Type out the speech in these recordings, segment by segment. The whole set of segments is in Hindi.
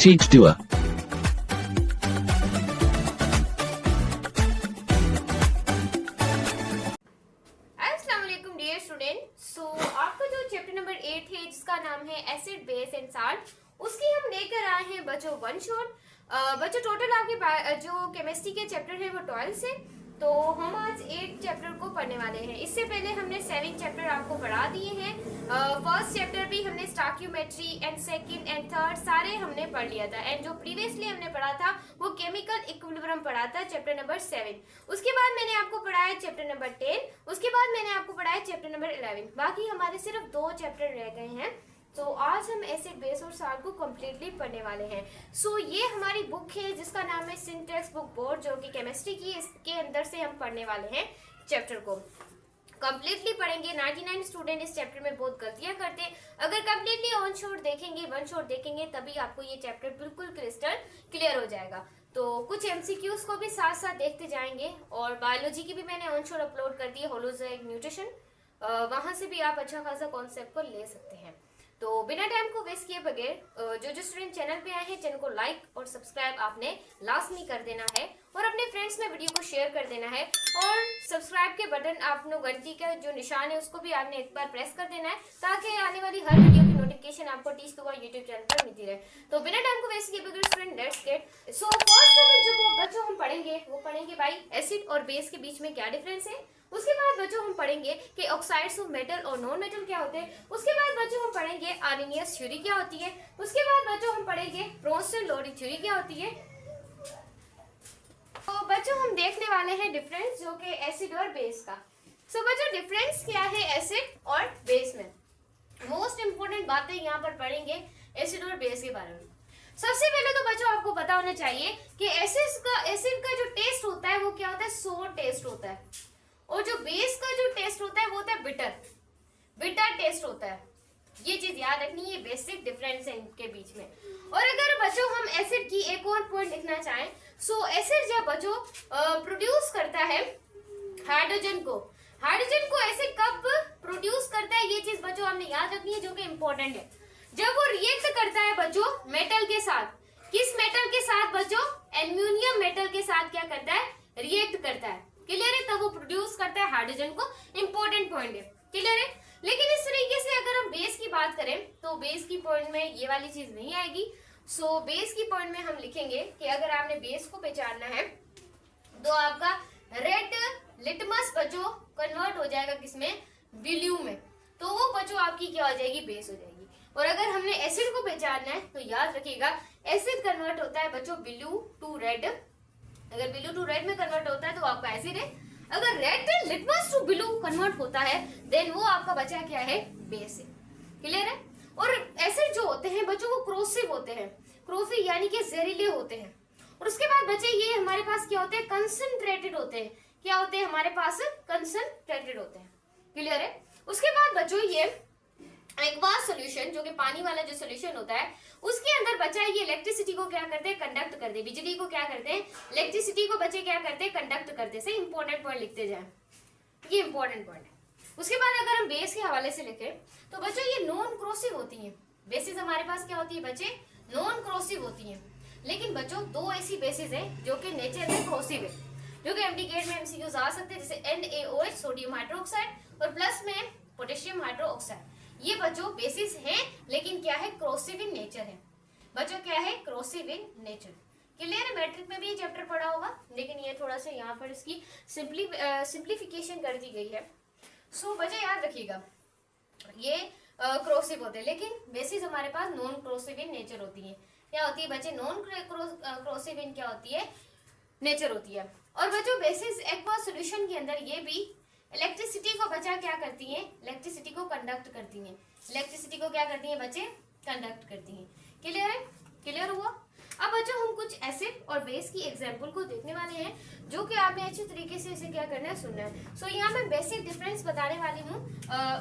Teach doer. अस्सलाम वालेकुम डियर स्टूडेंट। सो आपका जो चैप्टर नंबर 8 है जिसका नाम है एसिड बेस एंड साल्ट, उसकी हम लेकर आए हैं बच्चों वन शॉट। बच्चों टोटल आपके जो केमिस्ट्री के चैप्टर है वो 12 से, तो हम आज 8 चैप्टर को पढ़ने वाले हैं। इससे पहले हमने 7 चैप्टर आपको पढ़ा दिए हैं। फर्स्ट चैप्टर भी हमने स्टॉइकियोमेट्री एंड सेकंड एंड थर्ड सारे हमने पढ़ लिया था। एंड जो प्रीवियसली हमने पढ़ा था वो केमिकल इक्विलिब्रियम पढ़ा था चैप्टर नंबर 7। उसके बाद मैंने आपको पढ़ाया चैप्टर नंबर 10, उसके बाद मैंने आपको पढ़ाया चैप्टर नंबर 11। बाकी हमारे सिर्फ 2 चैप्टर रह गए हैं। तो आज हम एसिड बेस और साल्ट को कम्प्लीटली पढ़ने वाले हैं। सो ये हमारी बुक है जिसका नाम है सिंटेक्स बुक बोर्ड, जो कि केमिस्ट्री की इसके अंदर से हम पढ़ने वाले हैं चैप्टर को कम्प्लीटली पढ़ेंगे। 99 स्टूडेंट इस चैप्टर में बहुत गलतियां करते हैं। अगर कम्प्लीटली ऑन शॉट देखेंगे, वन शॉट देखेंगे, तभी आपको ये चैप्टर बिल्कुल क्रिस्टल क्लियर हो जाएगा। तो कुछ एमसीक्यूज को भी साथ साथ देखते जाएंगे। और बायोलॉजी की भी मैंने ऑन शॉट अपलोड कर दी है, होलोजोइक न्यूट्रिशन, वहां से भी आप अच्छा खासा कॉन्सेप्ट को ले सकते हैं। तो बिना टाइम को वेस्ट किए बगैर जो स्टूडेंट चैनल पे आए हैं, चैनल को लाइक और सब्सक्राइब आपने लाजमी कर देना है और अपने फ्रेंड्स में वीडियो को शेयर कर देना है। और सब्सक्राइब के बटन आपने घंटी का जो निशान है उसको भी आपने एक बार प्रेस कर देना है, ताकि आने वाली हर वीडियो की नोटिफिकेशन आपको टीच तो यूट्यूब चैनल पर मिलती रहे। तो बिना टाइम को वेस्ट किए बगैर student let's get. So first topic जो बच्चों हम पढ़ेंगे वो पढ़ेंगे भाई एसिड और बेस के बीच में क्या डिफरेंस है। उसके बाद बच्चों हम पढ़ेंगे कि ऑक्साइड्स ऑफ मेटल और नॉन मेटल क्या होते हैं। उसके बाद बच्चों हम पढ़ेंगे आर्रेनियस थ्योरी क्या होती है। उसके बाद बच्चों हम पढ़ेंगे ब्रोंस्टन लोरी थ्योरी क्या होती है। तो बच्चों हम देखने वाले हैं डिफरेंस जो कि एसिड और बेस का। सो बच्चों डिफरेंस क्या है एसिड और बेस में, मोस्ट इंपोर्टेंट बातें यहाँ पर पढ़ेंगे एसिड और बेस के बारे में। सबसे पहले तो बच्चों आपको पता होना चाहिए कि एसिड का जो टेस्ट होता है वो क्या होता है, सोर टेस्ट होता है। और जो बेस का जो टेस्ट होता है वो होता है बिटर टेस्ट होता है। ये चीज याद रखनी है, बेसिक डिफरेंस है इनके बीच में। और अगर बच्चों हम एसिड की एक और पॉइंट लिखना चाहें, सो एसिड जब बच्चों प्रोड्यूस करता है हाइड्रोजन को एसिड कब प्रोड्यूस करता है, ये चीज बच्चों हमने याद रखनी है जो कि इंपॉर्टेंट है। जब वो रिएक्ट करता है बच्चों मेटल के साथ, किस मेटल के साथ बच्चों, एल्यूमिनियम मेटल के साथ क्या करता है, रिएक्ट करता है। क्लियर है, तब वो प्रोड्यूस करता है हाइड्रोजन को। इंपॉर्टेंट पॉइंट है, क्लियर है। लेकिन इस तरीके से अगर हम बेस की बात करें तो बेस की पॉइंट में ये वाली चीज नहीं आएगी। सो बेस की पॉइंट में हम लिखेंगे कि अगर आपने बेस को पहचानना है तो आपका रेड लिटमस बच्चों कन्वर्ट हो जाएगा किसमें, ब्लू में, तो वो बच्चों आपकी क्या हो जाएगी, बेस हो जाएगी। और अगर हमने एसिड को पहचानना है तो याद रखिएगा एसिड कन्वर्ट होता है बच्चों ब्लू टू रेड। अगर ब्लू टू रेड में कन्वर्ट होता है तो आपका एसिड है। अगर red litmus to blue convert होता है देन वो आपका बचा क्या है, बेस है। क्लियर है। और एसिड जो होते हैं बच्चों वो क्रोसिव होते हैं, क्रोफी यानी कि जहरीले होते हैं। और उसके बाद बच्चे ये हमारे पास क्या होते हैं, कंसंट्रेटेड होते हैं। क्या होते हैं हमारे पास, कंसंट्रेटेड होते हैं। क्लियर है। उसके बाद बच्चों ये एक्वास सॉल्यूशन जो कि पानी वाला जो सॉल्यूशन होता है उसके अंदर बच्चा ये इलेक्ट्रिसिटी को क्या करते हैं, कंडक्ट करते हैं। बिजली को क्या करते हैं, इलेक्ट्रिसिटी को बच्चे क्या करते हैं, कंडक्ट करते हैं। सही इंपॉर्टेंट पॉइंट लिखते जाए, ये इंपॉर्टेंट पॉइंट है। उसके बाद अगर हम बेस के हवाले से लिखें तो बच्चों ये नॉन क्रोसिव होती है। बेसिस हमारे पास क्या होती है बच्चे, नॉन क्रोसिव होती है। लेकिन बच्चों 2 ऐसी बेसिस है जो कि नेचर में क्रोसिव है, जो कि एमडी गेट में एमसीक्यूज आ सकते हैं, जैसे NaOH सोडियम हाइड्रोक्साइड और प्लस में पोटेशियम हाइड्रोक्साइड। ये बच्चों बेसिस हैं लेकिन क्या है, क्रोसिव इन नेचर है। बच्चों क्या है, क्रोसिव इन नेचर। क्लियर है। मैट्रिक में भी ये चैप्टर पढ़ा होगा, लेकिन ये थोड़ा सा यहाँ पर इसकी सिंप्लीफिकेशन कर दी गई है। सो बच्चे याद रखिएगा ये क्रोसिव होते हैं, लेकिन बेसिस हमारे पास नॉन क्रोसिव इन नेचर होती है। क्या होती है बच्चे, नॉन क्रोसिव इन क्या होती है, नेचर होती है। और बच्चों बेसिस एक्वा सॉल्यूशन के अंदर ये भी इलेक्ट्रिसिटी को बचा क्या करती हैं, इलेक्ट्रिसिटी को कंडक्ट करती हैं। इलेक्ट्रिसिटी को क्या करती हैं बच्चे, कंडक्ट करती हैं। क्लियर है, क्लियर हुआ। अब बच्चों हम कुछ एसिड और बेस की एग्जांपल को देखने वाले हैं, जो कि आपने अच्छी तरीके से इसे क्या करना है, सुनना है। सो यहाँ मैं बेसिक डिफरेंस बताने वाली हूँ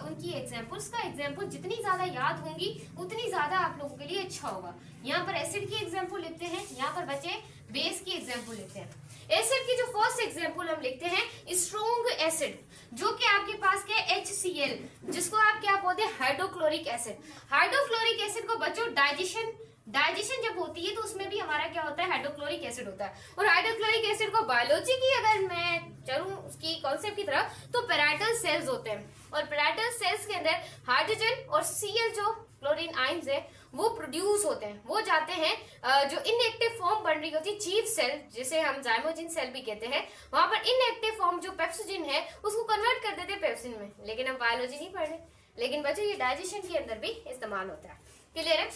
उनकी एग्जांपल्स का। एग्जांपल जितनी ज्यादा याद होंगी उतनी ज्यादा आप लोगों के लिए अच्छा होगा। यहाँ पर एसिड की एग्जांपल लिखते हैं, यहाँ पर बच्चे बेस की एग्जांपल लिखते हैं। एसिड की जो फर्स्ट एग्जांपल हम लिखते हैं स्ट्रॉन्ग एसिड, जो कि आपके पास क्या है, HCl, जिसको आप क्या बोलते हैं, हाइड्रोक्लोरिक एसिड। हाइड्रोक्लोरिक एसिड को बच्चों डाइजेशन डाइजेशन जब होती है तो उसमें भी हमारा क्या होता है, हाइड्रोक्लोरिक एसिड होता है। और हाइड्रोक्लोरिक एसिड को बायोलॉजी की अगर मैं चलूं उसकी कॉन्सेप्ट की तरफ, तो पैराइटल सेल्स होते हैं, और पैराइटल सेल्स के अंदर हाइड्रोजन और Cl जो क्लोरीन आयंस है वो प्रोड्यूस होते हैं, वो जाते हैं जो इनएक्टिव फॉर्म बन रही होती है चीफ सेल, जिसे हम जाइमोजिन सेल भी कहते हैं, वहां पर इनएक्टिव फॉर्म जो पेप्सिजिन है उसको कन्वर्ट कर देते हैं पेप्सिन में। लेकिन हम बायोलॉजी नहीं पढ़ रहे, लेकिन बच्चों ये डाइजेशन के अंदर भी इस्तेमाल होता है। क्लियर है?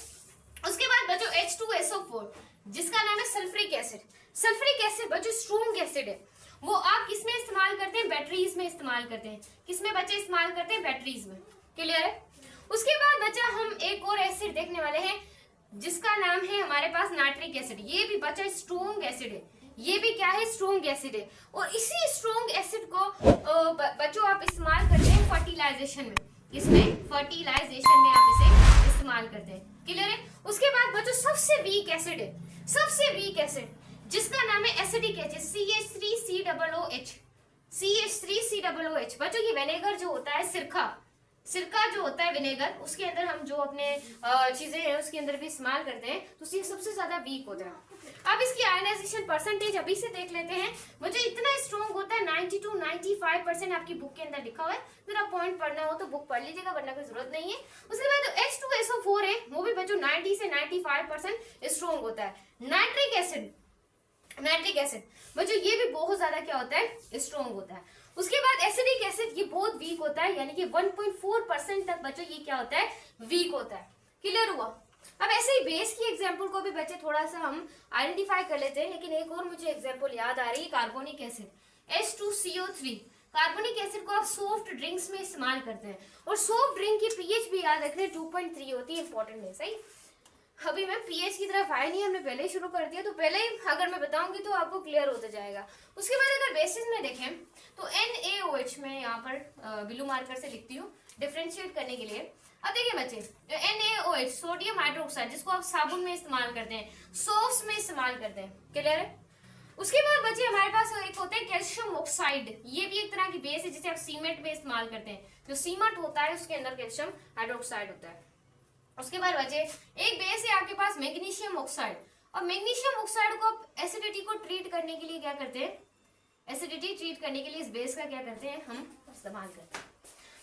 उसके बाद बच्चों H2SO4 जिसका नाम है सल्फ्रिक एसिड। सल्फ्रिक एसिड बच्चों स्ट्रॉन्ग एसिड है, वो आप किसमें इस्तेमाल करते हैं, बैटरीज में इस्तेमाल करते हैं। किसमें बच्चे इस्तेमाल करते हैं, बैटरीज में। क्लियर है? उसके बाद बच्चा हम एक और एसिड देखने वाले हैं जिसका नाम है हमारे पास नाइट्रिक एसिड। ये भी बच्चा स्ट्रॉन्ग एसिड है, ये भी क्या है, स्ट्रॉन्ग एसिड है। और इसी स्ट्रॉन्ग एसिड को बच्चों आप इस्तेमाल करते हैं फर्टिलाइजेशन में, इसमें फर्टिलाइजेशन में आप इसे इस्तेमाल करते हैं। क्लियर है? उसके बाद बच्चों सबसे वीक एसिड है, सबसे वीक एसिड जिसका नाम है एसिडिक एसिड CH3COOH। CH3COOH बच्चों ये विनेगर जो होता है, सिरका जो होता है विनेगर, उसके अंदर हम जो अपने चीजें हैं उसके अंदर भी इस्तेमाल करते हैं, तो ये सबसे ज्यादा वीक होता है। अब इसकी आयनाइजेशन परसेंटेज अभी से देख लेते हैं। मुझे इतना स्ट्रॉन्ग होता है 90 to 95% आपकी बुक के अंदर लिखा हुआ है, जरा पॉइंट पढ़ना हो तो बुक पढ़ लीजिएगा, वरना कोई जरूरत नहीं है। उसके बाद H2SO4 है, वो भी बच्चों 90 से 95% स्ट्रॉन्ग होता है। नाइट्रिक एसिड बच्चों ये भी बहुत ज्यादा क्या होता है, स्ट्रॉन्ग होता है। उसके बाद एसिडिक एसिड ये बहुत वीक होता है, यानी कि 1.4% तक बच्चों ये क्या होता है, वीक होता है। क्लियर हुआ? अब ऐसे ही बेस की एग्जांपल को भी बच्चे थोड़ा सा हम आइडेंटिफाई कर लेते हैं, लेकिन एक और मुझे एग्जांपल याद आ रही है, carbonic acid H2CO3। Carbonic acid को आप सॉफ्ट ड्रिंक्स में इस्तेमाल करते हैं, और सॉफ्ट ड्रिंक की पीएच भी याद रखने 2.3 होती है, इंपॉर्टेंट है। सही, अभी मैं पीएच की तरफ आई नहीं, हमने पहले ही शुरू कर दिया, तो पहले ही अगर मैं बताऊंगी तो आपको क्लियर होता जाएगा। उसके बाद अगर बेसिस में देखें तो NaOH में यहाँ पर ब्लू मार्कर से लिखती हूँ डिफ्रेंशिएट करने के लिए। अब देखिए बच्चे, NaOH सोडियम हाइड्रोक्साइड, जिसको आप साबुन में इस्तेमाल करते हैं, सोप्स में इस्तेमाल करते हैं। क्लियर है? उसके बाद बच्चे हमारे पास एक होता है कैल्शियम ऑक्साइड, ये भी एक तरह की बेस है जिसे आप सीमेंट में इस्तेमाल करते हैं। जो सीमेंट होता है उसके अंदर कैल्शियम हाइड्रोक्साइड होता है। उसके बाद बचे एक बेस है आपके पास मैग्नीशियम ऑक्साइड, और मैग्नीशियम ऑक्साइड को आप एसिडिटी को ट्रीट करने के लिए क्या करते हैं, एसिडिटी ट्रीट करने के लिए इस बेस का क्या करते हैं, हम इस्तेमाल करते हैं।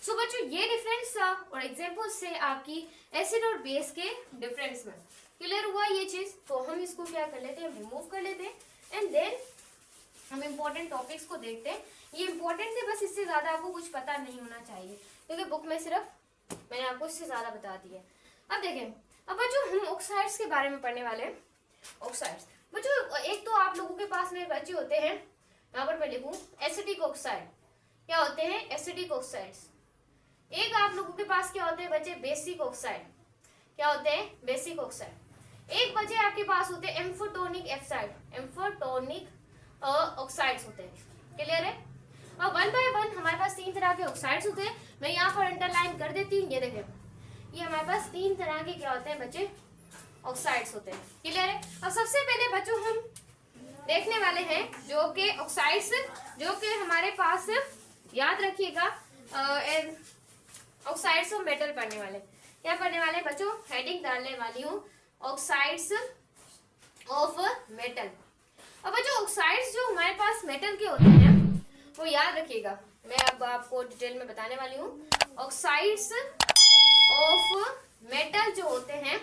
सो बच्चों ये डिफरेंस था, और एग्जांपल से आपकी एसिड और बेस के डिफरेंस में क्लियर हुआ ये चीज। तो हम इसको क्या कर लेते हैं, रिमूव कर लेते हैं, एंड देन हम इंपॉर्टेंट टॉपिक्स को देखते हैं। ये इंपॉर्टेंट है, बस इससे ज्यादा आपको कुछ पता नहीं होना चाहिए, क्योंकि बुक में सिर्फ मैंने आपको इससे ज्यादा बता दिया। अब देखें, अब बच्चों हम ऑक्साइड्स के बारे में पढ़ने वाले हैं। ऑक्साइड्स बच्चों, एक तो आप लोगों के पास में बच्चे होते हैं, यहाँ पर मैं लिखूं एसिडिक ऑक्साइड। क्या होते हैं, एसिडिक ऑक्साइड्स। एक आप लोगों के पास क्या होते हैं बच्चे, बेसिक ऑक्साइड। क्या होते हैं, बेसिक ऑक्साइड। एक बच्चे आपके पास होते हैं एम्फोटोनिक ऑक्साइड, एम्फोटोनिक ऑक्साइड्स होते हैं। क्लियर है? और वन बाय वन हमारे पास 3 तरह के ऑक्साइड्स होते हैं। मैं यहाँ पर अंडरलाइन कर देती हूँ, ये देखें, ये हमारे पास 3 तरह के क्या होते हैं बच्चे, ऑक्साइड्स होते हैं। क्लियर है? अब सबसे पहले बच्चों हम देखने वाले हैं जो कि ऑक्साइड्स, जो कि हमारे पास याद रखिएगा ऑक्साइड्स ऑफ मेटल पढ़ने वाले। क्या पढ़ने वाले बच्चों, हेडिंग डालने वाली हूँ ऑक्साइड्स ऑफ मेटल। अब बच्चों ऑक्साइड्स जो हमारे पास मेटल के होते हैं वो याद रखिएगा, मैं अब आपको डिटेल में बताने वाली हूँ। ऑक्साइड्स ऑफ मेटल जो होते हैं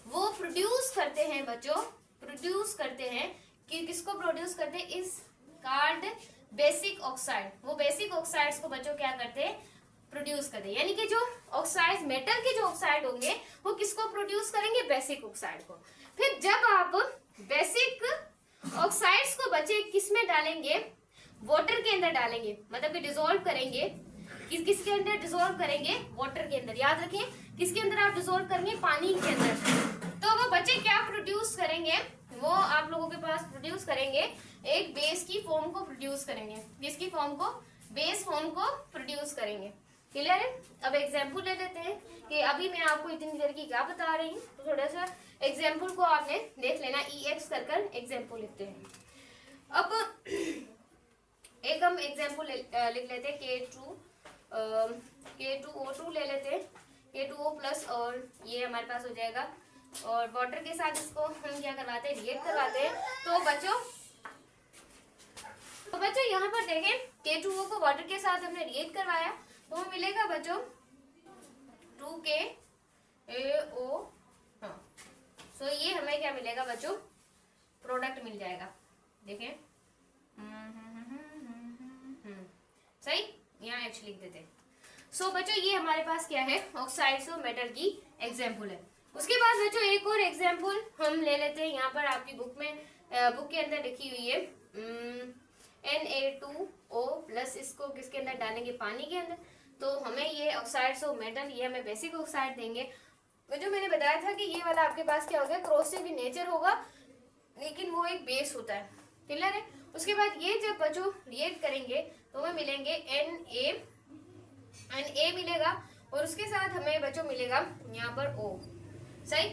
वो प्रोड्यूस करते हैं बच्चों, प्रोड्यूस करते हैं कि किसको प्रोड्यूस करते हैं, इस कार्ड बेसिक ऑक्साइड। वो बेसिक ऑक्साइड्स को बच्चों क्या करते हैं, प्रोड्यूस करते हैं। यानी कि जो ऑक्साइड मेटल के जो ऑक्साइड होंगे वो किसको प्रोड्यूस करेंगे, बेसिक ऑक्साइड को। फिर जब आप बेसिक ऑक्साइड्स को बच्चे किस में डालेंगे, वाटर के अंदर डालेंगे, मतलब कि डिसॉल्व करेंगे। किसके अंदर डिसॉल्व करेंगे, वाटर के अंदर। याद रखें, किसके अंदर आप डिसॉल्व करेंगे, पानी के अंदर। तो वो बच्चे क्या प्रोड्यूस करेंगे, वो आप लोगों के पास प्रोड्यूस करेंगे एक बेस की फॉर्म को प्रोड्यूस करेंगे। किसकी फॉर्म को, बेस फॉर्म को प्रोड्यूस करेंगे। क्लियर है? अब एग्जाम्पल ले लेते हैं कि अभी मैं आपको इतनी देर की क्या बता रही हूँ, तो थोड़ा सा एग्जाम्पल को आपने देख लेना। EX कर एग्जाम्पल लिखते हैं। अब एक हम एग्जाम्पल लिख लेते हैं, K2O2 ले लेते हैं, K2O प्लस, और ये हमारे पास हो जाएगा और वाटर के साथ इसको हम क्या करवाते हैं, रिएक्ट करवाते हैं। तो बच्चों यहाँ पर देखें K2O को वाटर के साथ हमने रिएक्ट करवाया तो हमें मिलेगा बच्चों 2KAO। हाँ, सो ये हमें क्या मिलेगा बच्चों, प्रोडक्ट मिल जाएगा। देखें सही, यहाँ H लिख देते हैं। सो बच्चों ये हमारे पास क्या है, ऑक्साइड्स ऑफ मेटल की एग्जाम्पल है। उसके बाद बच्चों एक और एग्जाम्पल हम ले लेते हैं। यहाँ पर आपकी बुक के अंदर लिखी हुई है Na2O प्लस, इसको किसके अंदर डालेंगे, पानी के अंदर। तो हमें ये ऑक्साइड्स ऑफ मेटल, ये हमें बेसिक ऑक्साइड देंगे। जो मैंने बताया था कि ये वाला आपके पास क्या होगा, क्रोसिव इन नेचर होगा लेकिन वो एक बेस होता है, क्लियर है। उसके बाद ये जब बच्चों रिएक्ट करेंगे तो हमें मिलेंगे Na मिलेगा और उसके साथ हमें बच्चों मिलेगा यहाँ पर O, सही।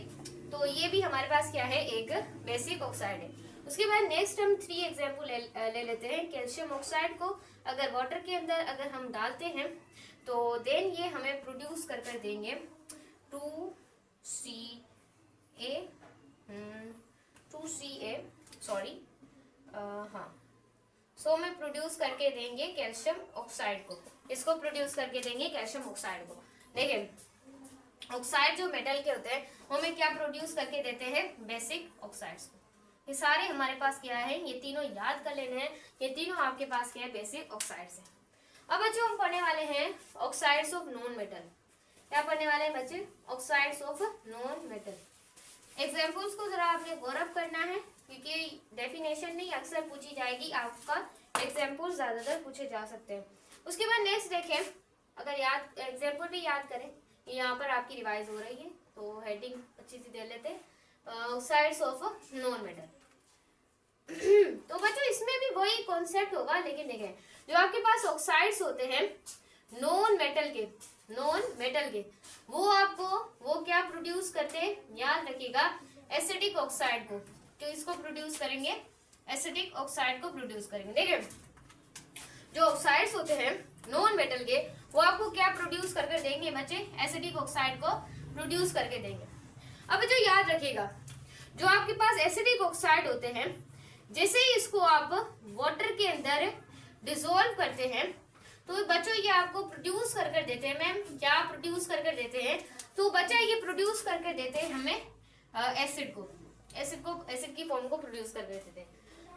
तो ये भी हमारे पास क्या है, एक बेसिक ऑक्साइड है। उसके बाद नेक्स्ट हम 3 एग्जाम्पल ले लेते हैं। कैल्शियम ऑक्साइड को अगर वाटर के अंदर अगर हम डालते हैं तो देन ये हमें प्रोड्यूस कर देंगे 2Ca सॉरी, हाँ। सो हमें प्रोड्यूस करके देंगे कैल्शियम ऑक्साइड को, इसको प्रोड्यूस करके देंगे कैल्शियम ऑक्साइड को। देखिए ऑक्साइड जो मेटल के होते हैं वो हमें क्या प्रोड्यूस करके देते हैं, बेसिक ऑक्साइड्स को। ये सारे हमारे पास क्या है, ये तीनों याद कर लेने हैं, ये तीनों आपके पास क्या है, बेसिक ऑक्साइड्स है। अब बच्चों हम पढ़ने वाले हैं ऑक्साइड्स ऑफ नॉन मेटल। क्या पढ़ने वाले हैं बच्चे, oxides of non metal. Examples को जरा आपने गौरव करना है क्योंकि डेफिनेशन नहीं अक्सर पूछी जाएगी, आपका एग्जाम्पल्स ज्यादातर पूछे जा सकते हैं। उसके बाद नेक्स्ट देखें, अगर याद एग्जाम्पल भी याद करें, यहाँ पर आपकी रिवाइज हो रही है तो हेडिंग अच्छी सी दे लेते हैं, ऑक्साइड्स ऑफ नॉन मेटल। तो बच्चों इसमें भी वही कॉन्सेप्ट होगा, लेकिन देखें जो आपके पास ऑक्साइड्स होते हैं नॉन मेटल के वो आपको वो क्या प्रोड्यूस करते हैं, याद रखिएगा, एसिडिक ऑक्साइड को। तो इसको प्रोड्यूस करेंगे, एसिडिक ऑक्साइड को प्रोड्यूस करेंगे। देखिए जो ऑक्साइड्स होते हैं नॉन मेटल के वो आपको क्या प्रोड्यूस करके देंगे बच्चे, एसिडिक ऑक्साइड को प्रोड्यूस करके देंगे। अब जो याद रखिएगा, जो आपके पास एसिडिक ऑक्साइड होते हैं, जैसे ही इसको आप वाटर के अंदर डिसॉल्व करते हैं तो बच्चों ये आपको प्रोड्यूस कर देते हैं। मैम क्या प्रोड्यूस कर देते हैं, तो बच्चा ये प्रोड्यूस करके देते हैं हमें एसिड की फॉर्म को प्रोड्यूस कर देते हैं।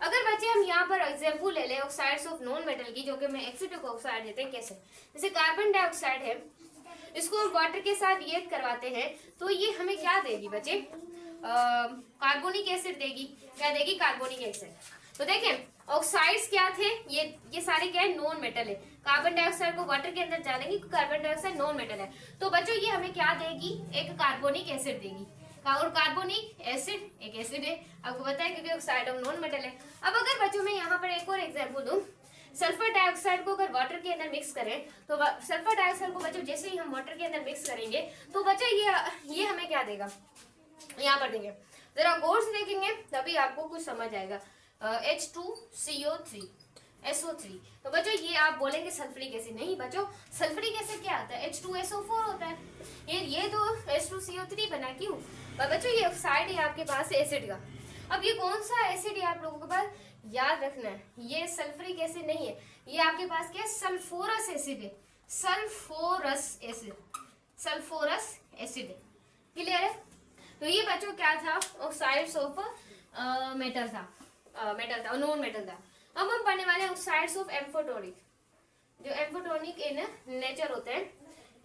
अगर बच्चे हम यहाँ पर एग्जाम्पल ले लें ऑक्साइड्स ऑफ नॉन मेटल की, जो कि मैं एसिडिक ऑक्साइड देते हैं, कैसे, जैसे कार्बन डाइऑक्साइड है, इसको वाटर के साथ रिएक्ट करवाते हैं तो ये हमें क्या देगी बच्चे, कार्बोनिक एसिड देगी। क्या देगी, कार्बोनिक एसिड। तो देखें ऑक्साइड्स क्या थे, ये सारे क्या है, नॉन मेटल है। कार्बन डाइऑक्साइड को वाटर के अंदर डालेंगे, कार्बन डाइऑक्साइड नॉन मेटल है, तो बच्चों ये हमें क्या देगी, एक कार्बोनिक एसिड देगी। और कार्बोनिक एसिड एक एसिड है, आपको पता है क्योंकि ऑक्साइड ऑफ नॉन मेटल है। अब अगर बच्चों में यहाँ पर एक और एग्जाम्पल दूं, सल्फर डाइऑक्साइड को अगर वाटर के अंदर मिक्स करें तो सल्फर डाइऑक्साइड को बच्चों जैसे ही हम वाटर के अंदर मिक्स करेंगे तो बच्चों ये हमें क्या देगा, यहाँ पर देंगे, जरा गौर से देखेंगे तभी आपको कुछ समझ आएगा। H2CO3 SO3। तो बच्चों ये आप बोलेंगे सल्फ्यूरिक एसिड, नहीं बच्चों, सल्फ्यूरिक एसिड क्या होता है, H2SO4 होता है। ये तो H2CO3 बना, क्यों बच्चों, ये ऑक्साइड है आपके पास एसिड का। अब ये कौन सा एसिड है आप लोगों के पास याद रखना है, ये सल्फ्यूरिक एसिड नहीं है, ये आपके पास क्या है, सल्फोरस एसिड है, सल्फोरस एसिड है, क्लियर है। तो ये बच्चों क्या था, ऑक्साइड्स ऑफ मेटल था, नॉन मेटल था। अब हम पढ़ने वाले हैं ऑक्साइड्स ऑफ एम्फोटोनिक। जो एम्फोटोनिक इन नेचर होते हैं,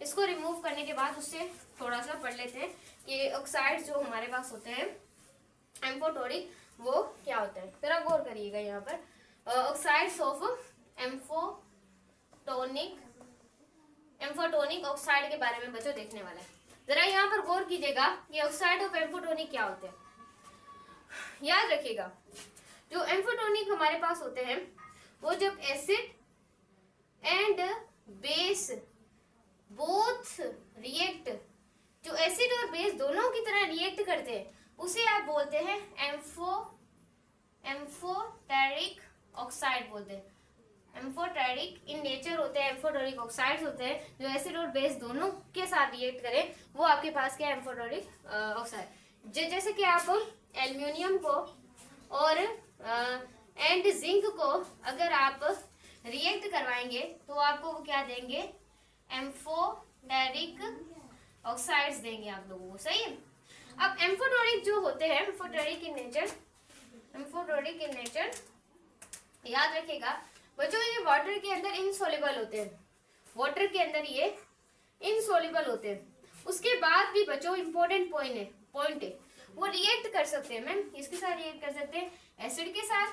इसको रिमूव करने के बाद उससे थोड़ा सा पढ़ लेते हैं कि ऑक्साइड्स जो हमारे पास होते हैं एम्फोटोनिक वो क्या होता है। जरा गौर करिएगा यहाँ पर ऑक्साइड्स ऑफ एम्फोटोनिक ऑक्साइड के बारे में बच्चों देखने वाला है। जरा यहाँ पर गौर कीजिएगा कि ऑक्साइड ऑफ एम्फोटोनिक क्या होते हैं। याद रखिएगा जो एम्फोटोनिक हमारे पास होते हैं वो जब acid and base both react, जो एसिड और बेस दोनों की तरह रिएक्ट करते हैं उसे आप बोलते हैं एम्फोटेरिक ऑक्साइड बोलते हैं। एम्फोटेरिक इन नेचर होते हैं, एम्फोटेरिक ऑक्साइड्स होते हैं जो एसिड और बेस दोनों के साथ रिएक्ट करें, वो आपके पास क्या है, एम्फोटेरिक ऑक्साइड। जैसे कि आप एल्युमिनियम को और एंड जिंक को अगर आप रिएक्ट करवाएंगे तो आपको वो क्या देंगे, एम्फोटेरिक ऑक्साइड्स देंगे आप लोगों को, सही है। अब एम्फोटेरिक जो होते हैं, एम्फोटेरिक इन नेचर याद रखिएगा बच्चों, ये वाटर के अंदर इनसॉल्युबल होते हैं, वाटर के अंदर ये इनसॉल्युबल होते हैं। उसके बाद भी बच्चों इंपॉर्टेंट पॉइंट है वो रिएक्ट कर सकते हैं मैम, इसके साथ रिएक्ट कर सकते हैं, एसिड के साथ,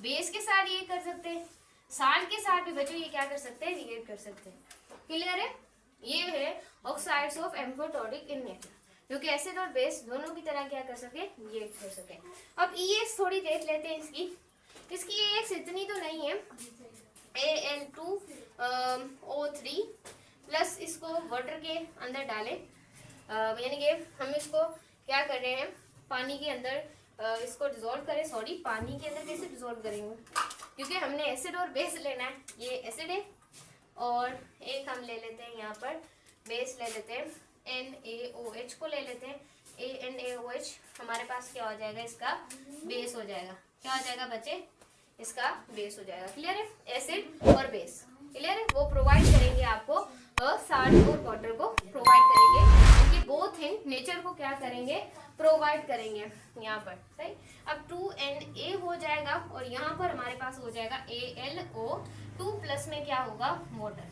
बेस के साथ रिएक्ट कर सकते हैं, साल्ट के साथ भी बच्चों ये क्या कर सकते हैं, रिएक्ट कर सकते हैं। क्लियर है? ये है oxides of amphoteric in nature, जो कि एसिड और बेस दोनों की तरह क्या कर सके, रिएक्ट कर सके। अब EX थोड़ी देख लेते हैं इसकी EX इतनी तो नहीं है, Al2O3 प्लस इसको वाटर के अंदर डालें, यानी कि हम इसको क्या कर रहे हैं, पानी के अंदर इसको डिसॉल्व करें, सॉरी पानी के अंदर कैसे डिसॉल्व करेंगे, क्योंकि हमने एसिड और बेस लेना है। ये एसिड है और एक हम ले लेते हैं यहाँ पर बेस ले लेते हैं, NaOH को ले लेते हैं, NaOH हमारे पास क्या हो जाएगा, इसका बेस हो जाएगा। क्या हो जाएगा बच्चे, इसका बेस हो जाएगा। क्लियर है? एसिड और बेस क्लियर है, वो प्रोवाइड करेंगे आपको, साल्ट और वाटर को प्रोवाइड करेंगे, उनके बोथ इन नेचर को क्या करेंगे, प्रोवाइड करेंगे यहाँ पर, सही। अब 2Na हो जाएगा और यहाँ पर हमारे पास हो जाएगा AlO2 प्लस में क्या होगा, वाटर,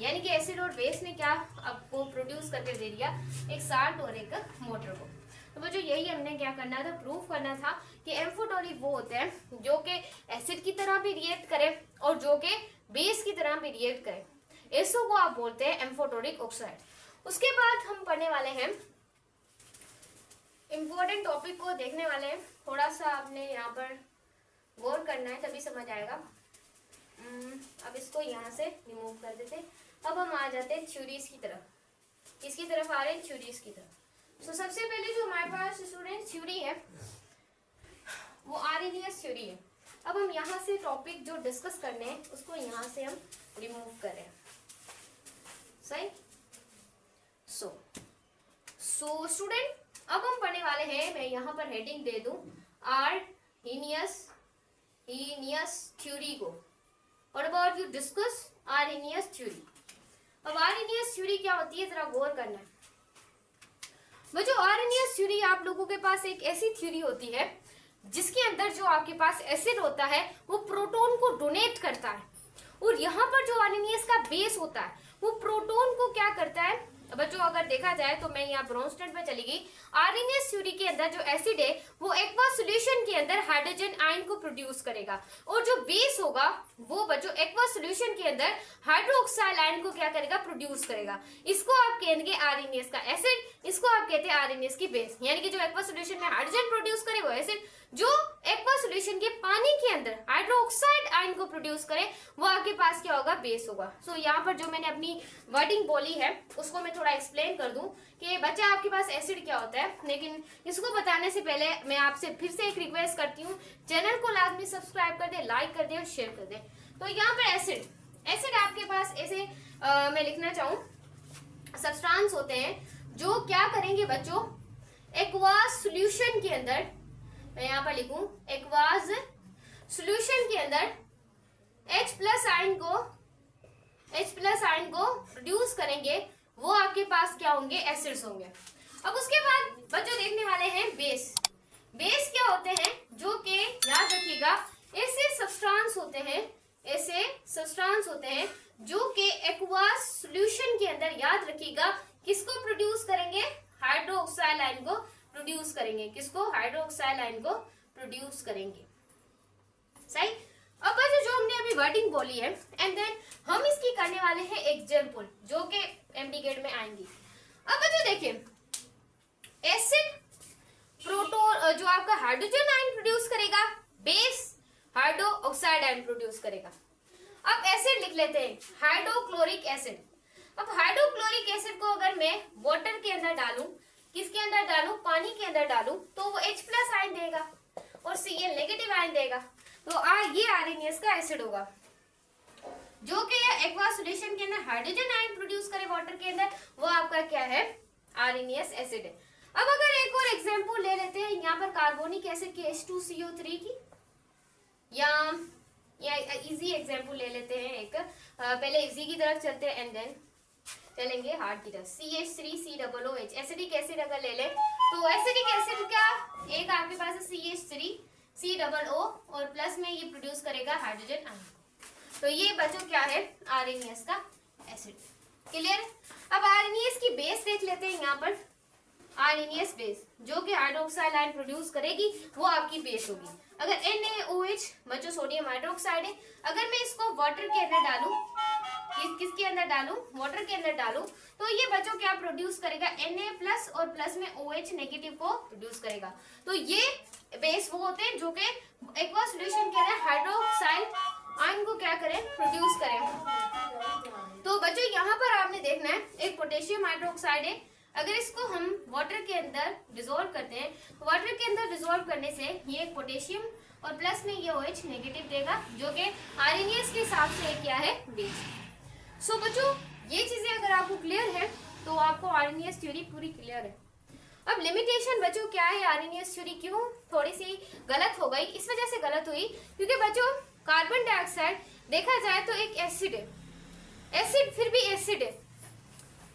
यानी कि एसिड और बेस ने क्या आपको प्रोड्यूस करके दे दिया, एक साल्ट और एक वाटर को। तो बच्चों यही हमने क्या करना था, प्रूफ करना था कि एम्फोटेरिक वो होते हैं जो कि एसिड की तरह भी रिएक्ट करे और जो कि बेस की तरह भी रिएक्ट करे, ऐसो को आप बोलते हैं एम्फोटेरिक ऑक्साइड। उसके बाद हम पढ़ने वाले हैं, इंपॉर्टेंट टॉपिक को देखने वाले हैं, थोड़ा सा आपने यहाँ पर गौर करना है तभी समझ आएगा। अब इसको यहाँ से रिमूव कर देते। अब हम आ जाते हैं थ्योरीज की तरफ, किसकी तरफ आ रहे हैं, थ्योरीज की तरफ। तो सबसे पहले जो हमारे पास स्टूडेंट थ्योरी है वो आरएनएस थ्योरी है। अब हम यहाँ से टॉपिक जो डिस्कस करने हैं उसको यहाँ से हम रिमूव करें, सही। सो स्टूडेंट अब हम पढ़ने वाले हैं, मैं यहाँ पर हेडिंग दे दूं आरएनएस थ्योरी को, और about you discuss RNS theory. अब आरएनएस थ्योरी क्या होती है, जरा गौर करना है बच्चों। आरएनएस थ्योरी आप लोगों के पास एक ऐसी थ्योरी होती है जिसके अंदर जो आपके पास एसिड होता है वो प्रोटॉन को डोनेट करता है, और यहाँ पर जो आरएनएस का बेस होता है वो प्रोटॉन को क्या करता है बच्चों। अगर देखा जाए तो मैं यहाँ ब्रोंस्टेड पे चली गई, आरएनएस थ्योरी के अंदर जो एसिड है वो एक्वा सॉल्यूशन के अंदर हाइड्रोजन आयन को प्रोड्यूस करेगा, और जो बेस होगा वो बच्चों एक्वा सॉल्यूशन के अंदर हाइड्रोक्साइड आयन को क्या करेगा, प्रोड्यूस करेगा। इसको आप कहेंगे आरएनएस का एसिड, इसको आप कहते हैं आरएनएस की बेस, यानी कि जो एक्वा सॉल्यूशन में हाइड्रोजन प्रोड्यूस करे वो एसिड, जो एक्वा सॉल्यूशन के पानी के अंदर हाइड्रोक्साइड आयन को प्रोड्यूस करे वो आपके पास क्या होगा, बेस होगा। सो यहाँ पर जो मैंने अपनी वर्डिंग बोली है उसको मैं थोड़ा एक्सप्लेन कर दूं कि बच्चा आपके पास एसिड क्या होता है, लेकिन इसको बताने से पहले मैं आपसे फिर से एक रिक्वेस्ट करती हूँ, चैनल को लाजमी सब्सक्राइब कर दे, लाइक कर दे और शेयर कर दे। तो यहाँ पर एसिड आपके पास ऐसे मैं लिखना चाहूँ सब्सटेंस होते हैं जो क्या करेंगे बच्चों, एक्वास सॉल्यूशन के अंदर, मैं यहाँ पर लिखूं एक्वास सॉल्यूशन के अंदर H प्लस आयन को प्रोड्यूस करेंगे, वो आपके पास क्या होंगे, एसिड्स होंगे। अब उसके बाद बच्चों देखने वाले हैं बेस क्या होते हैं, जो कि याद रखिएगा ऐसे सब्सटेंस होते हैं जो कि एक्वास सॉल्यूशन के अंदर, याद रखिएगा किसको प्रोड्यूस करेंगे, हाइड्रोक्साइड आयन को प्रोड्यूस करेंगे, किसको, हाइड्रोक्साइड आयन को प्रोड्यूस करेंगे, सही। अब बच्चों जो हमने अभी वर्डिंग बोली है एंड देन हम इसकी करने वाले हैं एग्जांपल जो कि एमडी गेट में आएंगी। अब बच्चों देखिए एसिड प्रोटॉन जो आपका हाइड्रोजन आयन प्रोड्यूस करेगा, बेस हाइड्रोक्साइड आयन प्रोड्यूस करेगा। अब एसिड लिख लेते हैं हाइड्रोक्लोरिक एसिड। अब हाइड्रोक्लोरिक एसिड को अगर मैं वाटर के अंदर डालूं, किसके अंदर डालूं, पानी के अंदर डालूं, तो वो H प्लस आयन देगा और Cl नेगेटिव आयन देगा, तो ये आरएनएस का एसिड होगा, जो कि एक्वा सॉल्यूशन के अंदर हाइड्रोजन आयन प्रोड्यूस करे वाटर के अंदर, वो आपका क्या है, आरएनएस एसिड है। अब अगर एक और एग्जांपल पर कार्बोनिक एसिड की H2CO3 की, या इजी एग्जांपल ले लेते हैं एक, पहले इजी की तरफ चलते हैं एंड देन चलेंगे हार्ड की तरफ। CH3COOH एसिडिक एसिड अगर ले ले तो एसिडिक एसिड का एक आपके पास है CH3COO और प्लस में ये प्रोड्यूस करेगा हाइड्रोजन आयन। तो ये बच्चों क्या है, RNAS का एसिड। क्लियर। अब RNAS की बेस देख लेते हैं। यहाँ पर RNAS बेस जो कि हाइड्रोक्साइड आयन प्रोड्यूस करेगी वो आपकी बेस होगी। अगर NaOH बच्चों सोडियम हाइड्रोक्साइड है, अगर मैं इसको वाटर के अंदर डालूं, किसके अंदर डालूं, वाटर के अंदर डालूं, तो ये बच्चों क्या प्रोड्यूस करेगा, Na+ और प्लस में OH नेगेटिव को प्रोड्यूस करेगा। तो ये बेस वो होते हैं जो कि एक्वा सॉल्यूशन के अंदर हाइड्रोक्साइड आयन को क्या करें, प्रोड्यूस करें। तो बच्चों यहाँ पर आपने देखना है एक पोटेशियम हाइड्रोक्साइड है, अगर इसको हम वाटर के अंदर डिसॉल्व करते हैं, वाटर के अंदर डिसॉल्व करने से ये एक पोटेशियम और प्लस में ये OH नेगेटिव देगा जो कि RNAS के हिसाब से क्या है, बेस। सो बच्चों ये चीजें अगर आपको क्लियर है तो आपको RNAS थ्योरी पूरी क्लियर है। अब लिमिटेशन बच्चों क्या है, RNAS थ्योरी क्यों थोड़ी सी गलत हो गई, इस वजह से गलत हुई क्योंकि बच्चों कार्बन डाइऑक्साइड देखा जाए तो एक एसिड है, एसिड फिर भी एसिड है,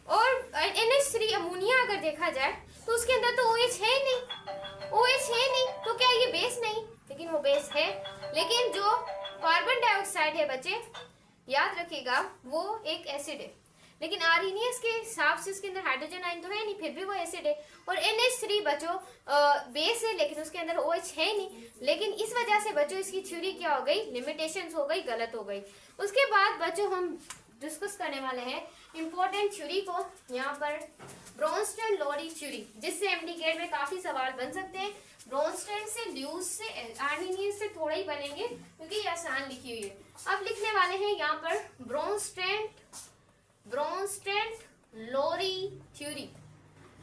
और NH3 अमोनिया अगर देखा जाए तो उसके अंदर तो OH है ही नहीं, OH है नहीं, तो क्या ये बेस नहीं, लेकिन वो बेस है। लेकिन जो कार्बन डाइऑक्साइड है बच्चे याद रखिएगा वो एक एसिड है, लेकिन RNAS के हिसाब से उसके अंदर हाइड्रोजन आयन तो है नहीं, फिर भी वो एसिड है। और NH3 बच्चों बेस है लेकिन उसके अंदर OH है नहीं, लेकिन इस वजह से बच्चों इसकी थ्योरी क्या हो गई, लिमिटेशंस हो गई, गलत हो गई। उसके बाद बच्चों हम डिस्कस करने वाले हैं इंपॉर्टेंट थ्योरी को, यहाँ पर ब्रोंस्टेन लोरी थ्योरी, जिससे एमडीकेट में काफी सवाल बन सकते हैं। ब्रोंस्टेन से, ल्यूस से, RNAS से थोड़ा ही बनेंगे क्योंकि ये आसान लिखी हुई है। अब लिखने वाले हैं यहाँ पर ब्रोंस्टेन लोरी थ्योरी।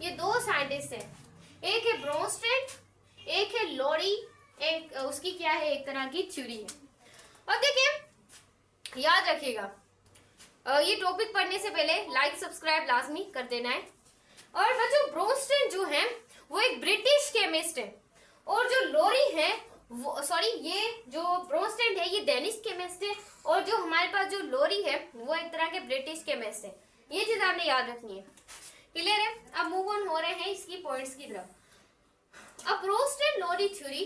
ये दो साइंटिस्ट हैं, एक है ब्रोंस्टेन, एक है लोरी, एक उसकी क्या है, एक तरह की थ्योरी है। और देखिए याद रखिएगा ये टॉपिक पढ़ने से पहले लाइक सब्सक्राइब लाजमी कर देना है। और बच्चों ब्रोंस्टेन जो है वो एक ब्रिटिश केमिस्ट है, और जो लोरी है वो ये जो ब्रोंस्टेन है ये डेनिश केमिस्ट है, और जो हमारे पास जो लोरी है वो एक तरह के ब्रिटिश केमिस्ट है। ये चीज आपने याद रखनी है। क्लियर है। अब मूव ऑन हो रहे हैं इसकी पॉइंट्स की तरफ। अब ब्रोंस्टेन लोरी थ्योरी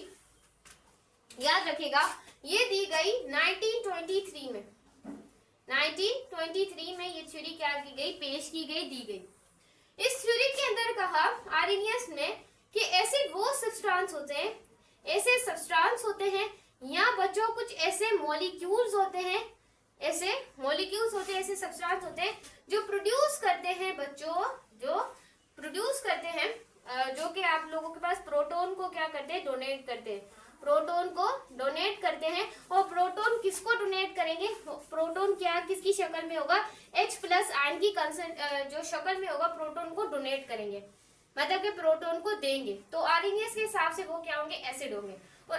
याद रखिएगा ये दी गई 1923 में। 1923 में ये थ्योरी क्या की गई, पेश की गई, दी गई। इस थ्योरी के अंदर कहा RNAS में कि एसिड वो सब्सटेंस होते हैं, ऐसे सब्सटेंस होते हैं या बच्चों कुछ ऐसे मॉलिक्यूल्स होते हैं, ऐसे मॉलिक्यूल्स होते हैं, ऐसे सब्सटेंस होते हैं जो प्रोड्यूस करते हैं बच्चों, जो प्रोड्यूस करते हैं जो कि आप लोगों के पास प्रोटॉन को क्या करते हैं, डोनेट करते हैं, प्रोटॉन को डोनेट करते हैं। और प्रोटॉन किसको डोनेट करेंगे, प्रोटॉन क्या किसकी शक्ल में होगा, H+ आयन की जो शक्ल में होगा प्रोटॉन को डोनेट करेंगे, मतलब कि प्रोटॉन को देंगे। तो RNAS के हिसाब से वो क्या होंगे, एसिड होंगे। और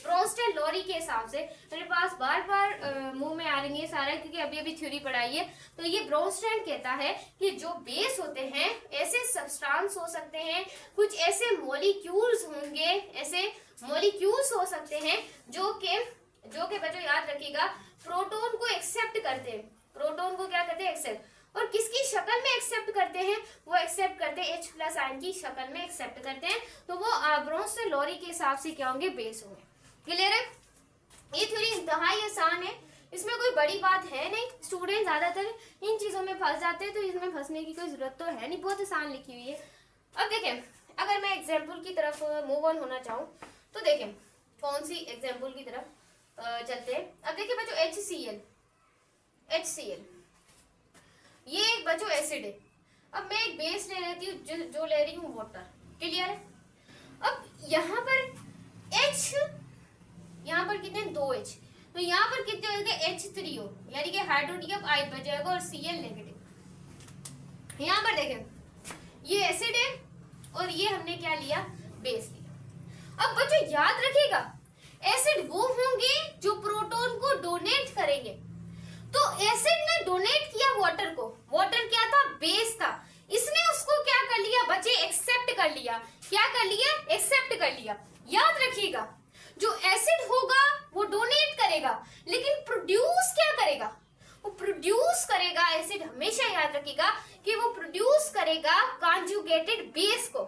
ब्रोंस्टेन लोरी के हिसाब से, मेरे पास बार बार मुंह में RNAS आ रहा है क्योंकि अभी अभी थ्योरी पढ़ाई है। तो ये ब्रोंस्टेन कहता है कि जो बेस होते हैं ऐसे सब्सटेंस हो सकते हैं, कुछ ऐसे मॉलिक्यूल्स होंगे, ऐसे मॉलिक्यूल्स हो सकते हैं जो कि बच्चों याद रखिएगा प्रोटॉन को एक्सेप्ट करते हैं, प्रोटॉन को क्या करते हैं, एक्सेप्ट। और किसकी शक्ल में एक्सेप्ट करते हैं, वो एक्सेप्ट करते हैं H+ आयन की शक्ल में एक्सेप्ट करते हैं। तो वो ब्रोंस्टेन लोरी के हिसाब से क्या होंगे, बेस होंगे। क्लियर है। ये थ्योरी इंतहाई आसान है, इसमें कोई बड़ी बात है नहीं। स्टूडेंट ज्यादातर इन चीजों में फंस जाते हैं, तो इसमें फंसने की कोई जरूरत तो है नहीं, बहुत आसान लिखी हुई है। अब देखें अगर मैं एग्जाम्पल की तरफ मूव ऑन होना चाहूँ तो देखें कौन सी एग्जाम्पल की तरफ चलते हैं। अब देखिए बच्चों HCl ये एक बच्चों एसिड है। अब मैं एक बेस ले लेती हूँ जो ले रही हूँ वाटर। क्लियर है। अब यहाँ पर यहाँ पर कितने 2H, तो यहाँ पर कितने हो गए H3O, यानी कि हाइड्रोनियम आयन बच जाएगा और Cl नेगेटिव। यहाँ पर देखें ये एसिड है और ये हमने क्या लिया, बेस लिया। अब बच्चों याद रखिएगा एसिड वो होंगे जो प्रोटॉन को डोनेट करेंगे। तो एसिड ने डोनेट किया वाटर को, वाटर क्या था, बेस था, इसने उसको क्या कर लिया बच्चे, एक्सेप्ट कर लिया। क्या कर लिया, एक्सेप्ट कर लिया। याद रखिएगा जो एसिड होगा वो डोनेट करेगा, लेकिन प्रोड्यूस क्या करेगा, वो प्रोड्यूस करेगा, एसिड हमेशा याद रखिएगा कि वो प्रोड्यूस करेगा कॉन्जुगेटेड बेस को।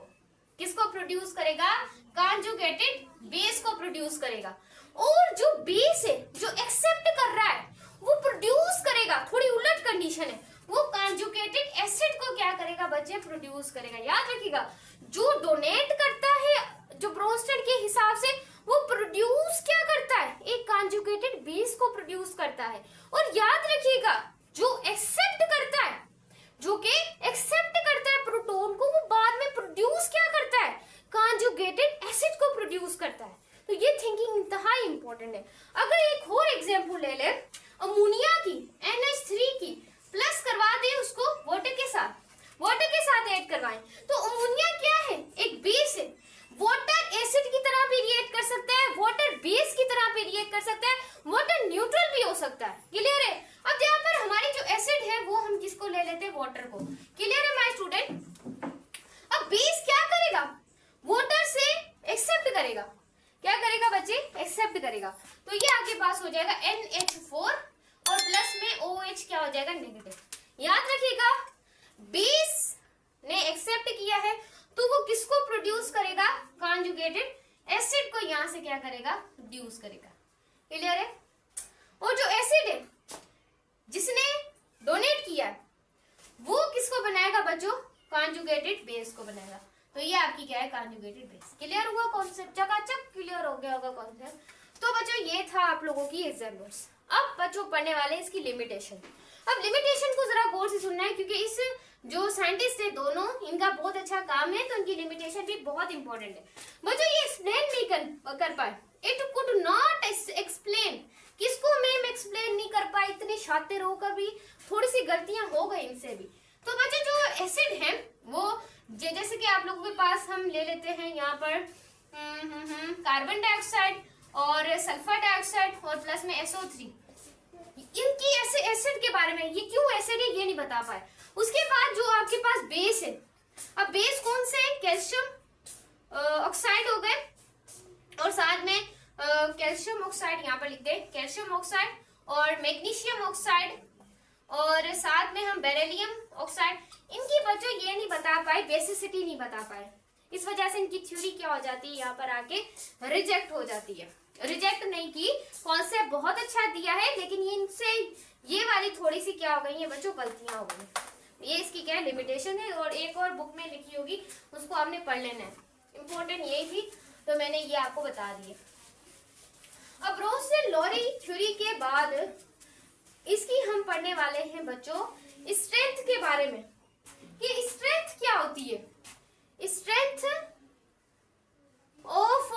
किसको प्रोड्यूस करेगा, कॉन्जुगेटेड बेस को प्रोड्यूस करेगा। और जो बेस है जो एक्सेप्ट कर रहा है वो प्रोड्यूस करेगा, थोड़ी उलट कंडीशन है, वो कॉन्जुगेटेड एसिड को क्या करेगा बच्चे, प्रोड्यूस करेगा। याद रखिएगा जो डोनेट करता है जो ब्रोंस्टेड के हिसाब से वो प्रोड्यूस क्या करता है, एक कॉन्जुगेटेड बेस को प्रोड्यूस करता है। और याद रखिएगा जो एक्सेप्ट करता है, जो कि एक्सेप्ट करता है प्रोटॉन को, वो बाद में प्रोड्यूस क्या करता है, कॉन्जुगेटेड एसिड को प्रोड्यूस करता है। तो ये थिंकिंग इंतहाई इंपॉर्टेंट है। अगर एक और एग्जांपल ले ले, अमोनिया की NH3 की प्लस करवा दे उसको वाटर के साथ ऐड करवाएं, तो अमोनिया क्या है, एक बेस है। वाटर एसिड की तरह भी रिएक्ट कर सकता है, वाटर बेस की तरह भी रिएक्ट कर सकता है, वाटर न्यूट्रल भी हो सकता है। क्लियर है। अब यहाँ पर हमारी जो एसिड है वो हम किसको ले लेते हैं, वाटर को। क्लियर है माय स्टूडेंट। अब बेस क्या करेगा, वाटर से एक्सेप्ट करेगा। क्या करेगा बच्चे, एक्सेप्ट करेगा। तो ये आपके पास हो जाएगा NH4 और प्लस में OH क्या हो जाएगा, नेगेटिव। याद रखिएगा बेस ने एक्सेप्ट किया है तो वो किसको प्रोड्यूस करेगा, कॉन्जुगेटेड एसिड को यहाँ से क्या करेगा, प्रोड्यूस करेगा। क्लियर है। और जो एसिड है जिसने डोनेट किया है वो किसको बनाएगा बच्चों, कॉन्जुगेटेड बेस को बनाएगा। तो ये आपकी क्या है, कॉन्जुगेटेड बेस। क्लियर हुआ कॉन्सेप्ट, चकाचक क्लियर हो गया होगा कॉन्सेप्ट। तो बच्चों ये था आप लोगों की एग्जाम नोट्स। अब बच्चों पढ़ने वाले इसकी लिमिटेशन। अब लिमिटेशन को जरा गौर से सुनना है क्योंकि इस जो साइंटिस्ट है दोनों, इनका बहुत अच्छा काम है, तो इनकी लिमिटेशन भी बहुत इंपॉर्टेंट है। बच्चों ये एक्सप्लेन नहीं कर पाए, इट कुड नॉट एक्सप्लेन। किसको मैम एक्सप्लेन नहीं कर पाए, इतने शातिर होकर भी थोड़ी सी गलतियां हो गई इनसे भी। तो बच्चों जो एसिड है वो जैसे कि आप लोगों के पास हम ले लेते हैं यहाँ पर कार्बन डाइऑक्साइड और सल्फर डाइऑक्साइड और प्लस में SO3। इनकी ऐसे एसिड के बारे में, ये क्यों एसिड है ये नहीं बता पाए। उसके बाद जो आपके पास बेस है, अब बेस कौन से, कैल्शियम ऑक्साइड हो गए और साथ में कैल्शियम ऑक्साइड यहाँ पर लिख दे, कैल्शियम ऑक्साइड और मैग्नीशियम ऑक्साइड और साथ में हम बेरिलियम ऑक्साइड। इनकी बच्चों ये नहीं बता पाए, बेसिसिटी नहीं बता पाए, इस वजह से इनकी थ्योरी क्या हो जाती है, यहाँ पर आके रिजेक्ट हो जाती है। रिजेक्ट नहीं की, कॉन्सेप्ट बहुत अच्छा दिया है, लेकिन ये इनसे ये वाली थोड़ी सी क्या हो गई है बच्चों, गलतियां हो गई। ये इसकी क्या लिमिटेशन है, और एक और बुक में लिखी होगी उसको आपने पढ़ लेना है, इंपॉर्टेंट यही थी, तो मैंने ये आपको बता दी। अब ब्रोंस्टेड-लोरी थ्योरी के बाद इसकी हम पढ़ने वाले हैं बच्चों स्ट्रेंथ के बारे में, कि स्ट्रेंथ क्या होती है, strength of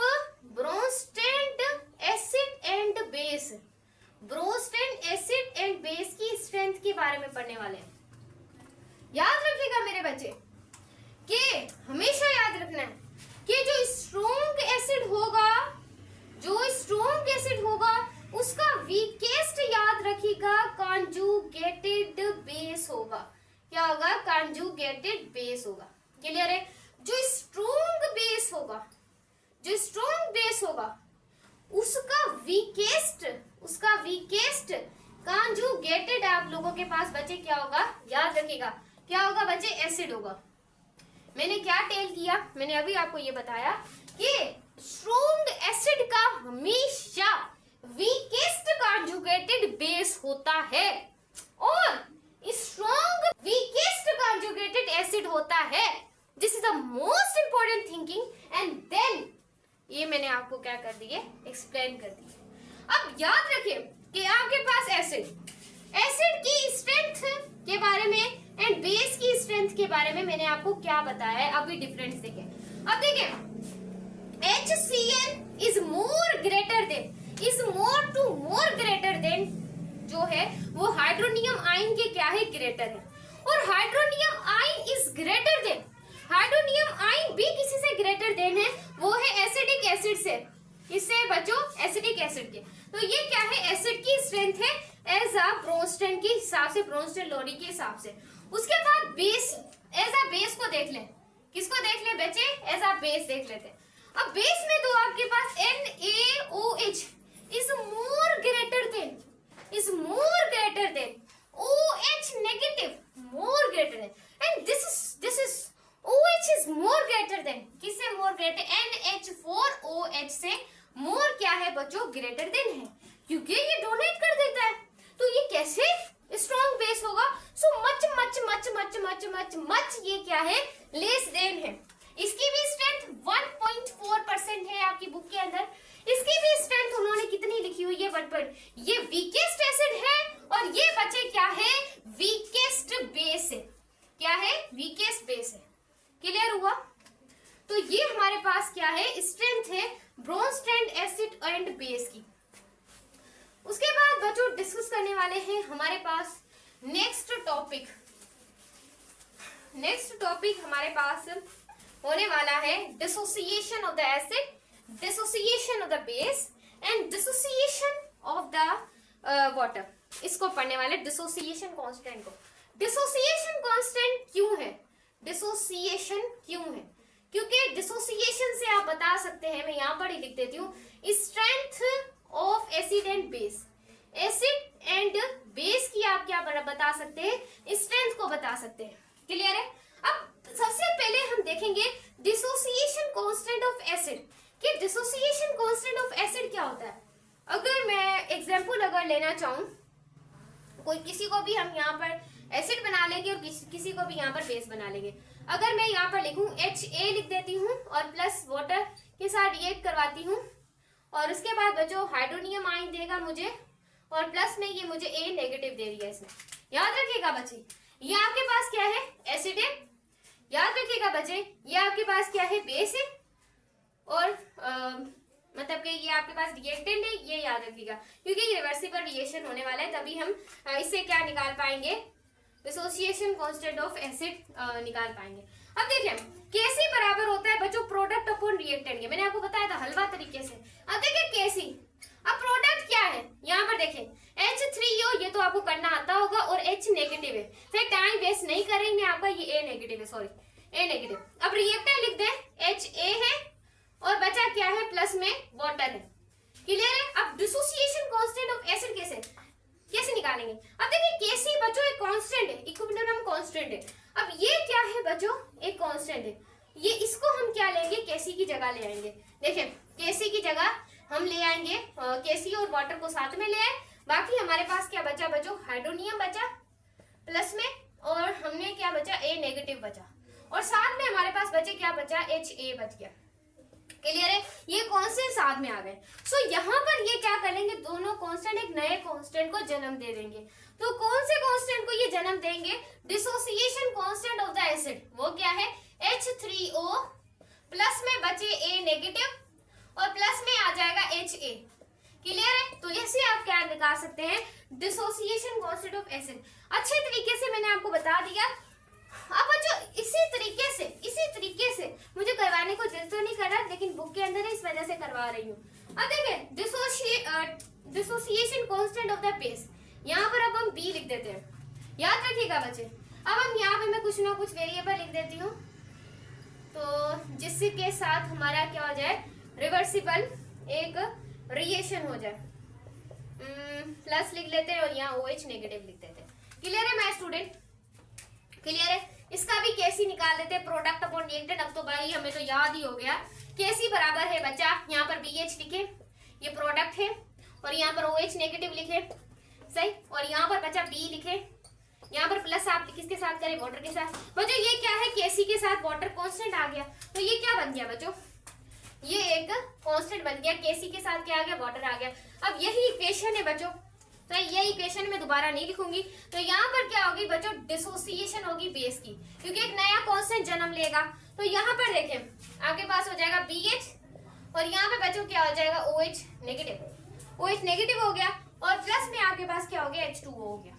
Bronsted acid and base. Bronsted acid and base की स्ट्रेंथ के बारे में पढ़ने वाले हैं। याद रखिएगा मेरे बच्चे कि हमेशा याद रखना है कि जो स्ट्रॉन्ग एसिड होगा, जो स्ट्रॉन्ग एसिड होगा उसका वीकेस्ट याद रखिएगा कॉन्जुगेटेड बेस होगा। क्या होगा, कॉन्जुगेटेड बेस होगा। क्लियर है। जो स्ट्रॉन्ग बेस होगा, जो स्ट्रॉन्ग बेस होगा उसका वीकेस्ट कॉन्जुगेटेड आप लोगों के पास बच्चे क्या होगा, याद रखिएगा क्या होगा बच्चे, एसिड होगा। मैंने क्या टेल किया, मैंने अभी आपको ये बताया कि स्ट्रॉन्ग एसिड का हमेशा वीकेस्ट कॉन्जुगेटेड बेस होता है और स्ट्रॉन्ग वीकेस्ट कॉन्जुगेटेड एसिड होता है। This is the most important thinking and then ये मैंने आपको क्या कर दिए, एक्सप्लेन कर दिए। अब याद रखिए कि आपके पास एसिड की स्ट्रेंथ के बारे में एंड बेस की स्ट्रेंथ के बारे में मैंने आपको क्या बताया है। अभी डिफरेंस देखें। अब देखिए HCl is more greater than, is more to more greater than जो है वो हाइड्रोनियम आयन के क्या है, ग्रेटर है। और hydronium ion is greater than, hydronium ion भी किसी से ग्रेटर देन है, वो है एसिडिक एसिड से। इससे बच्चों एसिडिक एसिड के, तो ये क्या है, एसिड की स्ट्रेंथ है एज अ ब्रोंस्टेड के हिसाब से, ब्रोंस्टेड-लोरी के हिसाब से। उसके बाद बेस एज अ बेस को देख लें। किसको देख ले बच्चे? एज अ बेस देख लेते हैं। अब बेस में तो आपके पास NaOH is more greater then OH negative, more greater then, and this is OH is more greater then, किससे मोर ग्रेटर? NH4OH से मोर क्या है बच्चों? ग्रेटर देन है, क्योंकि ये डोनेट कर देता है। तो ये कैसे स्ट्रॉन्ग बेस होगा? So much much much much much much much ये क्या है? लेस देन है। इसकी भी स्ट्रेंथ 1.4% है आपकी बुक के अंदर। इसकी भी स्ट्रेंथ उन्होंने कितनी लिखी हुई है? 1. ये वीकेस्ट एसिड है और ये बचे क्या है? वीकेस्ट बेस है। क्या है? वीकेस्ट बेस है। क्लियर हुआ? तो ये हमारे पास क्या है? स्ट्रेंथ है ब्रोंस्टैंड एसिड एंड बेस की। उसके बाद बच्चों डिस्कस करने वाले हैं हमारे पास नेक्स्ट टॉपिक हमारे पास होने वाला है dissociation of the acid, dissociation of the base and dissociation of the water. इसको पढ़ने वाले डिसोसिएशन कांस्टेंट को। डिसोसिएशन कांस्टेंट क्यों है? डिसोसिएशन क्यों है? क्योंकि डिसोसिएशन से आप बता सकते हैं, मैं यहाँ पर ही लिख देती हूँ, strength of acid and base. Acid and base की आप क्या बता सकते हैं? स्ट्रेंथ को बता सकते हैं। क्लियर है? अब सबसे पहले हम देखेंगे डिसोसिएशन कांस्टेंट ऑफ एसिड कि डिसोसिएशन कांस्टेंट ऑफ एसिड क्या होता है। अगर मैं एग्जांपल अगर लेना चाहूँ, कोई किसी को भी हम यहाँ पर एसिड बना लेंगे और किसी को भी यहाँ पर बेस बना लेंगे। अगर मैं यहाँ पर लिखूँ Ha लिख देती हूँ और प्लस वाटर के साथ रिएक्ट करवाती हूँ और उसके बाद बच्चों हाइड्रोनियम आयन देगा मुझे और प्लस में ये मुझे A नेगेटिव दे दिया इसने। याद रखिएगा बच्चे, ये आपके पास क्या है? एसिड है। याद रखिएगा बच्चे, ये आपके पास क्या है? बेस है। और मतलब कि ये आपके पास रिएक्टेंट है, ये याद रखिएगा, क्योंकि ये रिवर्सिबल रिएक्शन होने वाला है, तभी हम इससे क्या निकाल पाएंगे? डिसोसिएशन कांस्टेंट ऑफ एसिड निकाल पाएंगे। अब देखिए Kc बराबर होता है बच्चों प्रोडक्ट अपॉन रिएक्टेंट के। मैंने आपको बताया था हलवा तरीके से। अब देखिए Kc, अब प्रोडक्ट क्या है? यहाँ पर देखें H3O, ये तो आपको करना आता होगा और H नेगेटिव है, फिर टाइम वेस्ट नहीं करेंगे आपका, ये A नेगेटिव है, सॉरी A नेगेटिव। अब रिएक्टेंट लिख दें HA है और बचा क्या है? प्लस में वाटर है। क्लियर है? अब डिसोसिएशन कांस्टेंट ऑफ एसिड कैसे निकालेंगे? अब देखिए Kc बच्चों एक कांस्टेंट है, इक्विलिब्रियम कांस्टेंट है। अब ये क्या है बच्चों? एक कांस्टेंट है। ये इसको हम क्या लेंगे? Kc की जगह ले आएंगे। देखिए Kc की जगह हम ले आएंगे Kc और वाटर को साथ में ले आए। बाकी हमारे पास क्या बचा बच्चों? हाइड्रोनियम बचा प्लस में और हमने क्या बचा? A नेगेटिव बचा और साथ में हमारे पास बचे क्या बचा? Ha बच गया। क्लियर है? ये कांस्टेंट साथ में आ गए। सो यहाँ पर ये क्या करेंगे? दोनों कांस्टेंट एक नए कांस्टेंट को जन्म दे देंगे। तो कौन से कांस्टेंट को ये जन्म देंगे? Dissociation constant of the acid. वो क्या है? H3O प्लस में बचे A नेगेटिव और प्लस में आ जाएगा Ha। क्लियर है? तो ऐसे आप क्या निकाल सकते हैं? Dissociation constant of acid. अच्छे तरीके से मैंने आपको बता दिया। अब जो इसी तरीके से मुझे करवाने को दिल तो नहीं कर रहा, लेकिन बुक के अंदर है इस वजह से करवा रही हूँ। अब देखिए dissociation constant of the base, यहाँ पर अब हम B लिख देते हैं। याद रखिएगा बच्चे। अब हम यहाँ पे मैं कुछ ना कुछ वेरिएबल लिख देती हूँ, तो जिसके साथ हमारा क्या हो जाए? रिवर्सिबल एक रिएक्शन हो जाए। प्लस लिख लेते हैं और यहाँ OH नेगेटिव लिख देते हैं। क्लियर है माय स्टूडेंट? क्लियर है? इसका भी Kc निकाल देते हैं, प्रोडक्ट अपॉन रिएक्टेंट। अब तो भाई हमें तो याद ही हो गया। Kc बराबर है बच्चा, यहाँ पर BH लिखे, ये प्रोडक्ट है, और यहाँ पर OH नेगेटिव लिखे, सही, और यहाँ पर बच्चा B लिखे, यहाँ पर प्लस आप किसके साथ करें? वाटर के साथ। बच्चों ये क्या है? Kc के साथ वाटर कांस्टेंट आ गया, तो ये क्या बन गया बच्चों? ये एक कांस्टेंट बन गया। Kc के साथ क्या आ गया? वाटर आ गया। अब यही इक्वेशन है बच्चों, तो ये इक्वेशन में दोबारा नहीं लिखूंगी। तो यहाँ पर क्या होगी बच्चों? डिसोसिएशन होगी बेस की, क्योंकि एक नया कांस्टेंट जन्म लेगा। तो यहाँ पर देखें आपके पास हो जाएगा BH और यहाँ पे बच्चों क्या हो जाएगा? OH negative. OH नेगेटिव हो गया और प्लस में आपके पास क्या हो गया? H2O हो गया।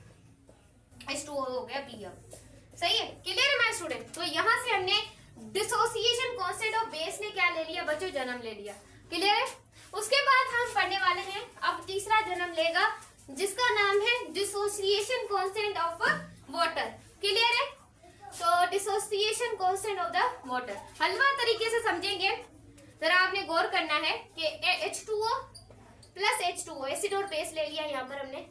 H2O हो गया B। अब सही है? क्लियर है माय स्टूडेंट? तो यहाँ से हमने डिसोसिएशन कांस्टेंट ऑफ बेस ने क्या ले लिया बच्चों? जन्म ले लिया। क्लियर है? उसके बाद हम पढ़ने वाले हैं अब तीसरा जन्म लेगा, जिसका नाम है dissociation constant of water. Clear है? तो dissociation constant of the water हलवा तरीके से समझेंगे, जरा आपने गौर करना है कि H2O प्लस H2O एसिड और बेस ले लिया यहाँ पर हमने,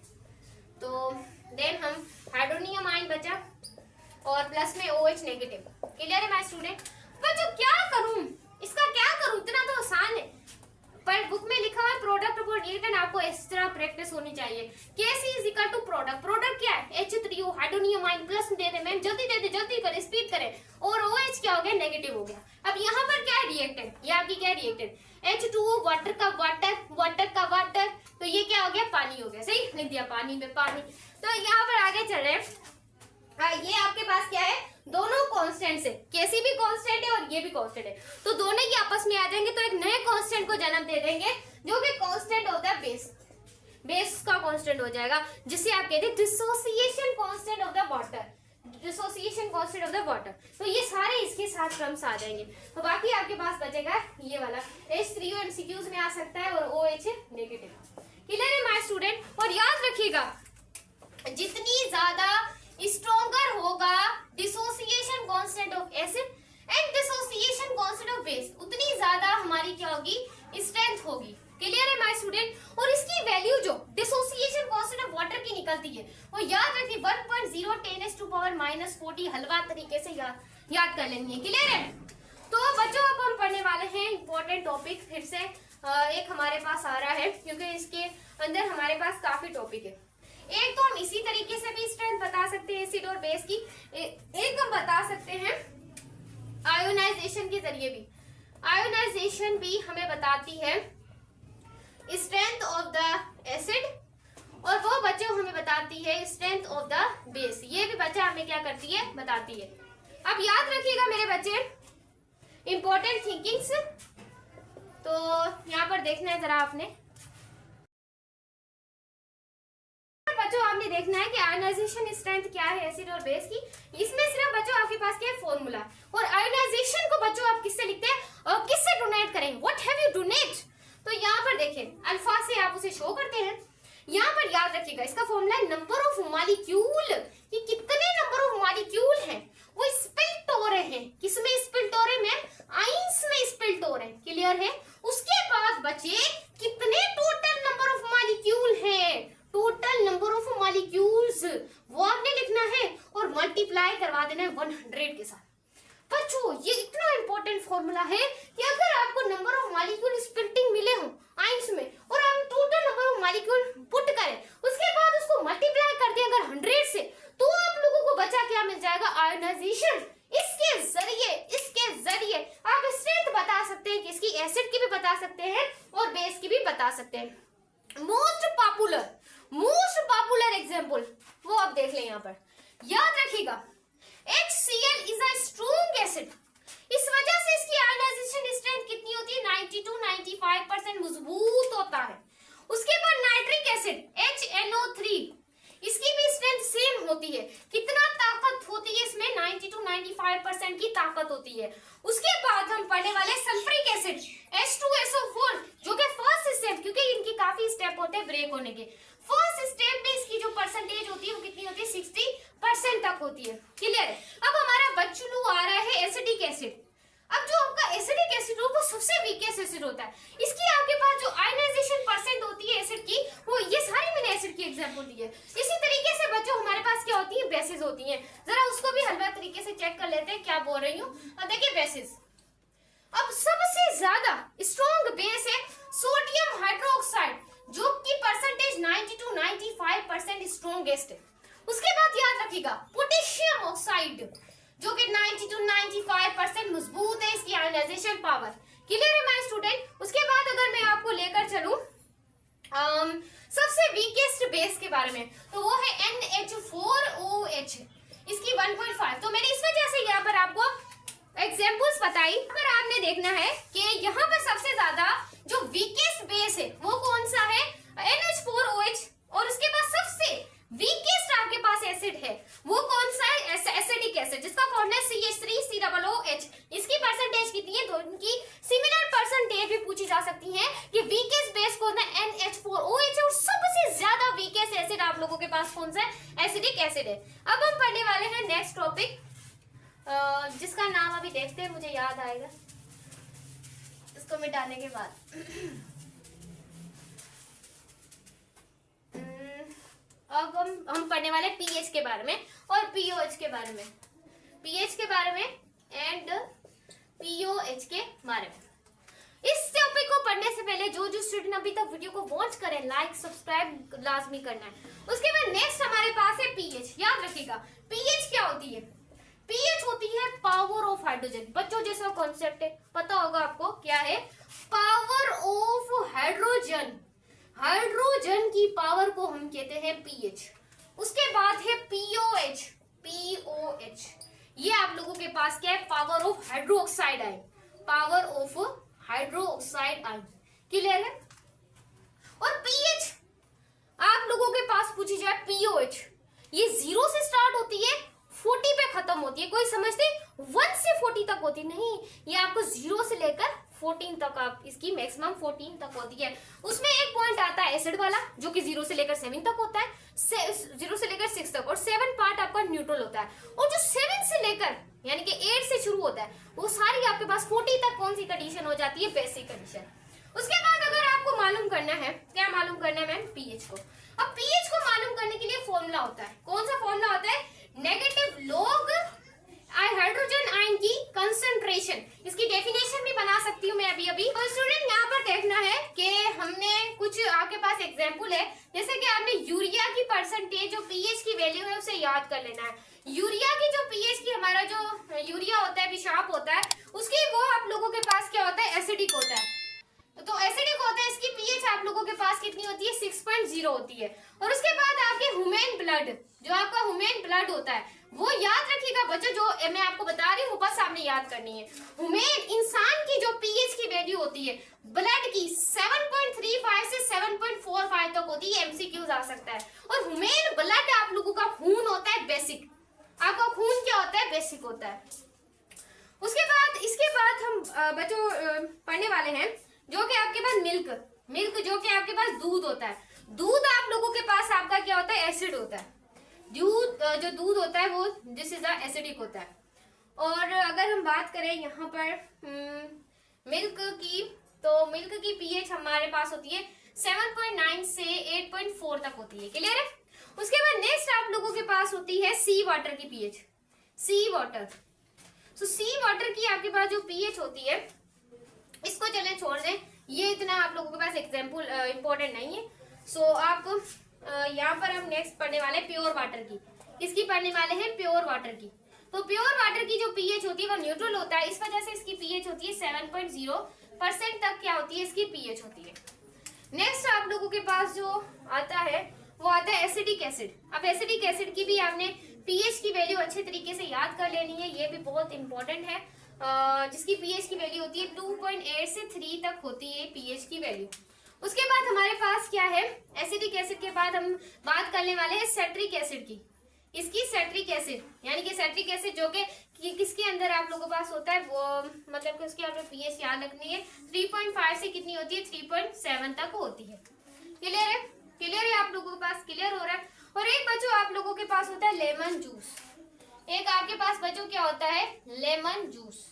तो देन हम हाइड्रोनियम आयन बचा और प्लस में OH नेगेटिव। क्लियर है माय स्टूडेंट? बच्चों क्या करूं, इसका क्या करूं, इतना तो आसान है, पर बुक में लिखा हुआ है प्रोडक्ट को रिलेटेड आपको इस तरह प्रैक्टिस होनी चाहिए। Kc is equal to product, product क्या है H3O हाइड्रोनियम आयन प्लस दे दे मैम, जल्दी दे दे, जल्दी करें, स्पीड करें, और OH क्या हो गया नेगेटिव हो गया। अब यहाँ पर क्या है रिएक्टेंट, ये आपकी क्या है रिएक्टेंट H2O वाटर का वाटर, वाटर का वाटर, तो ये क्या हो गया पानी हो गया, सही लिख दिया पानी में पानी। तो यहाँ पर आगे चल रहे हैं, ये आपके पास क्या है दोनों कांस्टेंट है, Kc भी कांस्टेंट है और ये भी कांस्टेंट है, तो दोनों ही आपस में आ जाएंगे तो एक नए कांस्टेंट को जन्म दे देंगे जो कि कांस्टेंट होता है बेस, बेस का कांस्टेंट हो जाएगा, जिसे आप कहते हैं dissociation constant of the water, dissociation constant of the water. तो ये सारे इसके साथ टर्म्स आ जाएंगे, तो बाकी आपके पास बचेगा ये वाला H3O एमसीक्यूज में आ सकता है और OH नेगेटिव। क्लियर है माय स्टूडेंट? और याद रखिएगा जितनी ज्यादा स्ट्रॉन्गर होगा dissociation constant of acid and dissociation constant of base, उतनी ज्यादा हमारी क्या होगी स्ट्रेंथ होगी। क्लियर है माय स्टूडेंट? और इसकी वैल्यू जो डिसोसिएशन कांस्टेंट ऑफ वाटर की निकलती है वो याद रखिए 1.0 10⁻⁻40 हलवा तरीके से याद कर लेनी है। क्लियर है? तो बच्चों अब हम पढ़ने वाले हैं इंपॉर्टेंट टॉपिक, फिर से एक हमारे पास आ रहा है क्योंकि इसके अंदर हमारे पास काफी टॉपिक है। एक तो हम इसी तरीके से भी स्ट्रेंथ बता सकते हैं एसिड और बेस की, एक हम बता सकते हैं आयोनाइजेशन के जरिए भी, आयोनाइजेशन भी हमें बताती है स्ट्रेंथ ऑफ द एसिड और वो बच्चों हमें बताती है स्ट्रेंथ ऑफ द बेस, ये भी बच्चा हमें क्या करती है बताती है। अब याद रखिएगा मेरे बच्चे इंपॉर्टेंट थिंकिंग्स, तो यहाँ पर देखना है जरा आपने, बच्चों आपने देखना है कि आयोनाइजेशन स्ट्रेंथ क्या है एसिड और बेस की। इसमें सिर्फ बच्चों आपके पास क्या है फॉर्मूला, और आयोनाइजेशन को बच्चों आप किससे लिखते हैं और किससे डोनेट करेंगे, व्हाट हैव यू डोनेट। तो यहाँ पर देखिए अल्फा से आप उसे शो करते हैं, यहाँ पर याद रखिएगा इसका फॉर्मूला है नंबर ऑफ मॉलिक्यूल, कि कितने नंबर ऑफ मॉलिक्यूल हैं वो स्पिल्ट हो रहे हैं, किसमें स्पिल्ट हो रहे हैं मैम आइंस में स्पिल्ट हो रहे हैं। क्लियर है? उसके बाद बचे कितने टोटल नंबर ऑफ मॉलिक्यूल हैं, टोटल नंबर ऑफ मॉलिक्यूल्स वो आपने लिखना है और मल्टीप्लाई करवा देना है 100 के साथ। बच्चों ये इतना इंपॉर्टेंट फॉर्मूला है कि अगर आपको नंबर ऑफ मॉलिक्यूल स्प्लिटिंग मिले हो आइंस में और आप total number of molecule put करें उसके बाद उसको मल्टीप्लाई कर दें अगर 100 से, तो आप लोगों को बचा क्या मिल जाएगा आयोनाइजेशन। इसके जरिए आप स्ट्रेंथ बता सकते हैं, किसकी एसिड की भी बता सकते हैं और बेस की भी बता सकते हैं। मोस्ट पॉपुलर एग्जांपल वो आप देख लें यहाँ पर, याद रखिएगा HCl is a strong acid, इस वजह से इसकी आयोनाइजेशन स्ट्रेंथ कितनी होती है 90-95% मजबूत होता है। उसके बाद नाइट्रिक एसिड HNO3, इसकी भी स्ट्रेंथ सेम होती है, कितना ताकत होती है इसमें 90-95% की ताकत होती है। उसके बाद हम पढ़ने वाले सल्फ्यूरिक एसिड H2SO4 जो कि फर्स्ट स्टेप, क्योंकि इनकी काफी स्टेप होते हैं ब्रेक होने के, फर्स्ट स्टेप में इसकी जो परसेंटेज होती है वो कितनी होती है 60% तक होती है। क्लियर है? अब हमारा बच्चू आ रहा है एसिडिक एसिड। अब जो आपका एसिडिक एसिड हो वो सबसे वीकेस्ट एसिड होता है, इसकी आपके पास जो आयोनाइजेशन परसेंट होती है एसिड की वो ये सारी मैंने एसिड की एग्जांपल दी है। इसी तरीके से बच्चों हमारे पास क्या होती है बेसिस होती हैं, जरा उसको भी हलवा तरीके से चेक कर लेते हैं क्या बोल रही हूँ। अब देखिए बेसिस, अब सबसे ज्यादा स्ट्रॉन्ग बेस है सोडियम हाइड्रोक्साइड जो की परसेंटेज 90-95% स्ट्रॉन्गेस्ट है। उसके बाद याद रखिएगा पोटेशियम ऑक्साइड जो कि 90-95% मजबूत है, इसकी आयोनाइजेशन पावर। क्लियर है माय स्टूडेंट? उसके बाद अगर मैं आपको लेकर चलूं सबसे वीकेस्ट बेस के बारे में, तो वो है NH4OH, इसकी 1.5। तो मैंने इस वजह से यहाँ पर आपको एग्जाम्पल्स बताई, पर आपने देखना है कि यहाँ पर सबसे ज्यादा जो वीकेस्ट बेस है वो कौन सा है NH4OH, और उसके बाद सबसे वीकेस्ट आपके पास एसिड है वो कौन सा है एसिडिक एसिड जिसका फॉर्मूला CH3COOH। इसकी परसेंटेज कितनी है, तो इनकी सिमिलर परसेंटेज भी पूछी जा सकती है कि वीकेस्ट बेस कौन है NH4OH, और सबसे ज्यादा वीकेस्ट एसिड आप लोगों के पास कौन सा है एसिडिक एसिड है। अब हम पढ़ने वाले हैं नेक्स्ट टॉपिक जिसका नाम अभी देखते हैं, मुझे याद आएगा इसको मिटाने के बाद। अब हम पढ़ने वाले पीएच के बारे में और पीओएच के बारे में, पीएच के बारे में एंड पीओएच के बारे में। इस टॉपिक को पढ़ने से पहले जो स्टूडेंट अभी तक वीडियो को वॉच करें, लाइक सब्सक्राइब लाजमी करना है। उसके बाद नेक्स्ट हमारे पास है पीएच। याद रखिएगा पीएच क्या होती है। पीएच होती है पावर ऑफ हाइड्रोजन। बच्चों जैसा कॉन्सेप्ट है, पता होगा आपको क्या है, पावर ऑफ हाइड्रोजन। हाइड्रोजन की पावर को हम कहते हैं पीएच। उसके बाद है पीओएच। पीओएच ये आप लोगों के पास क्या है, power of hydroxide ion. Power of hydroxide ion, clear है। और पीएच आप लोगों के पास पूछी जाए पीओएच, ये 0 से स्टार्ट होती है, 40 पे खत्म होती है। कोई समझते 1 से 40 तक होती नहीं, ये आपको 0 से लेकर 14 तक, आप इसकी मैक्सिमम 14 तक होती है। उसमें एक पॉइंट आता है एसिड वाला, जो कि 0 से लेकर 7 तक होता है, 0 से लेकर 6 तक, और 7 पार्ट आपका न्यूट्रल होता है। और जो 7 से लेकर यानी कि 8 से शुरू होता है, वो सारी आपके पास 40 तक कौन सी कंडीशन हो जाती है, बेसिक कंडीशन। उसके बाद अगर आपको मालूम करना है, क्या मालूम करना है मैम, पीएच को। अब पीएच को मालूम करने के लिए फॉर्मूला होता है। कौन सा फॉर्मूला होता है, नेगेटिव लॉग हाइड्रोजन आयन की कंसंट्रेशन। इसकी डेफिनेशन भी बना सकती हूँ मैं अभी अभी। तो स्टूडेंट यहाँ पर देखना है कि हमने कुछ आपके पास एग्जांपल है, जैसे कि आपने यूरिया की परसेंटेज जो पीएच की वैल्यू है उसे याद कर लेना है। यूरिया की जो पीएच की, हमारा जो यूरिया होता है, पेशाब होता है, उसकी वो आप लोगों के पास क्या होता है, एसिडिक होता है। तो एसिडिक होता है, इसकी पीएच आप लोगों के पास कितनी होती है, 6.0 होती है। और उसके बाद आपके ह्यूमन ब्लड, जो आपका ह्यूमन ब्लड होता है, वो याद रखिएगा बच्चों, जो मैं आपको बता रही हूँ बस आपने याद करनी है। ह्यूमन इंसान की जो पीएच की वैल्यू होती है ब्लड की 7.35 से 7.45 तक होती है, एमसीक्यूज आ सकता है। और ह्यूमन ब्लड आप लोगों का खून होता है बेसिक, आपका खून क्या होता है, बेसिक होता है। उसके बाद इसके बाद हम बच्चों पढ़ने वाले हैं जो कि आपके पास मिल्क जो कि आपके पास दूध होता है। दूध आप लोगों के पास आपका क्या होता है, एसिड होता है। दूध जो दूध होता है वो दिस इज एसिडिक होता है। और अगर हम बात करें यहाँ पर मिल्क की, तो मिल्क की पीएच हमारे पास होती है 7.9 से 8.4 तक होती है, क्लियर है। उसके बाद नेक्स्ट आप लोगों के पास होती है सी वाटर की पीएच। सी वाटर, सो सी वाटर की आपके पास जो पीएच होती है, इसको चले छोड़ दें, ये इतना आप लोगों के पास एग्जाम्पल इंपॉर्टेंट नहीं है। सो आप यहाँ पर हम नेक्स्ट पढ़ने वाले प्योर वाटर की। इसकी पढ़ने वाले हैं प्योर वाटर की। तो प्योर वाटर की जो पीएच होती है वो न्यूट्रल होता है, इस वजह से इसकी पीएच होती है 7.0% तक क्या होती है, इसकी पीएच होती है। नेक्स्ट आप लोगों के पास जो आता है वो आता है एसिडिक एसिड। अब एसिडिक एसिड की भी आपने पीएच की वैल्यू अच्छे तरीके से याद कर लेनी है, ये भी बहुत इंपॉर्टेंट है। जिसकी पीएच की वैल्यू होती है 2.8 से 3 तक होती है पीएच की वैल्यू। उसके बाद हमारे पास क्या है, एसिडिक एसिड के बाद हम बात करने वाले हैं सेट्रिक एसिड की। इसकी सेट्रिक एसिड यानी कि सेट्रिक एसिड जो कि किसके अंदर आप लोगों के पास होता है, वो मतलब कि उसकी आपने पीएच याद रखनी है, 3.5 से कितनी होती है, 3.7 तक होती है। क्लियर है, क्लियर है आप लोगों के पास, क्लियर हो रहा है। और एक बच्चों आप लोगों के पास होता है लेमन जूस। एक आपके पास बच्चों क्या होता है, लेमन जूस।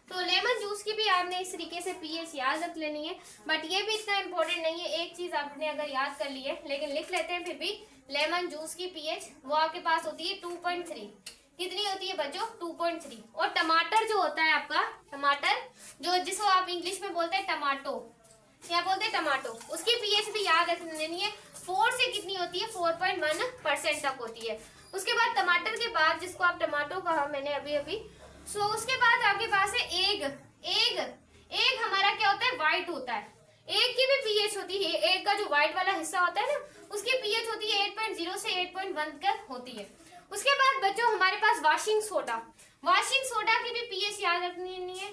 तो लेमन जूस की भी आपने इस तरीके से पीएच याद रख लेनी है, बट ये भी इतना इंपॉर्टेंट नहीं है। एक चीज आपने अगर याद कर ली है, लेकिन लिख लेते हैं फिर भी, लेमन जूस की पीएच वो आपके पास होती है 2.3। कितनी होती है बच्चों, 2.3। और टमाटर जो होता है आपका, टमाटर जो जिसको आप इंग्लिश में बोलते हैं टमाटो, क्या बोलते हैं टमाटो, उसकी पीएच भी याद रख लेनी है। 4 से कितनी होती है, 4.1% तक होती है। उसके बाद टमाटर के बाद जिसको आप टमाटो कहा मैंने अभी अभी, सो उसके बाद आपके पास है एग। एग हमारा क्या होता है, व्हाइट होता है। एग की भी पीएच होती है, एग का जो व्हाइट वाला हिस्सा होता है ना, उसकी पीएच होती है 8.0 से 8.1 तक होती है। उसके बाद बच्चों हमारे पास वॉशिंग सोडा। वॉशिंग सोडा की भी पीएच याद रखनी है।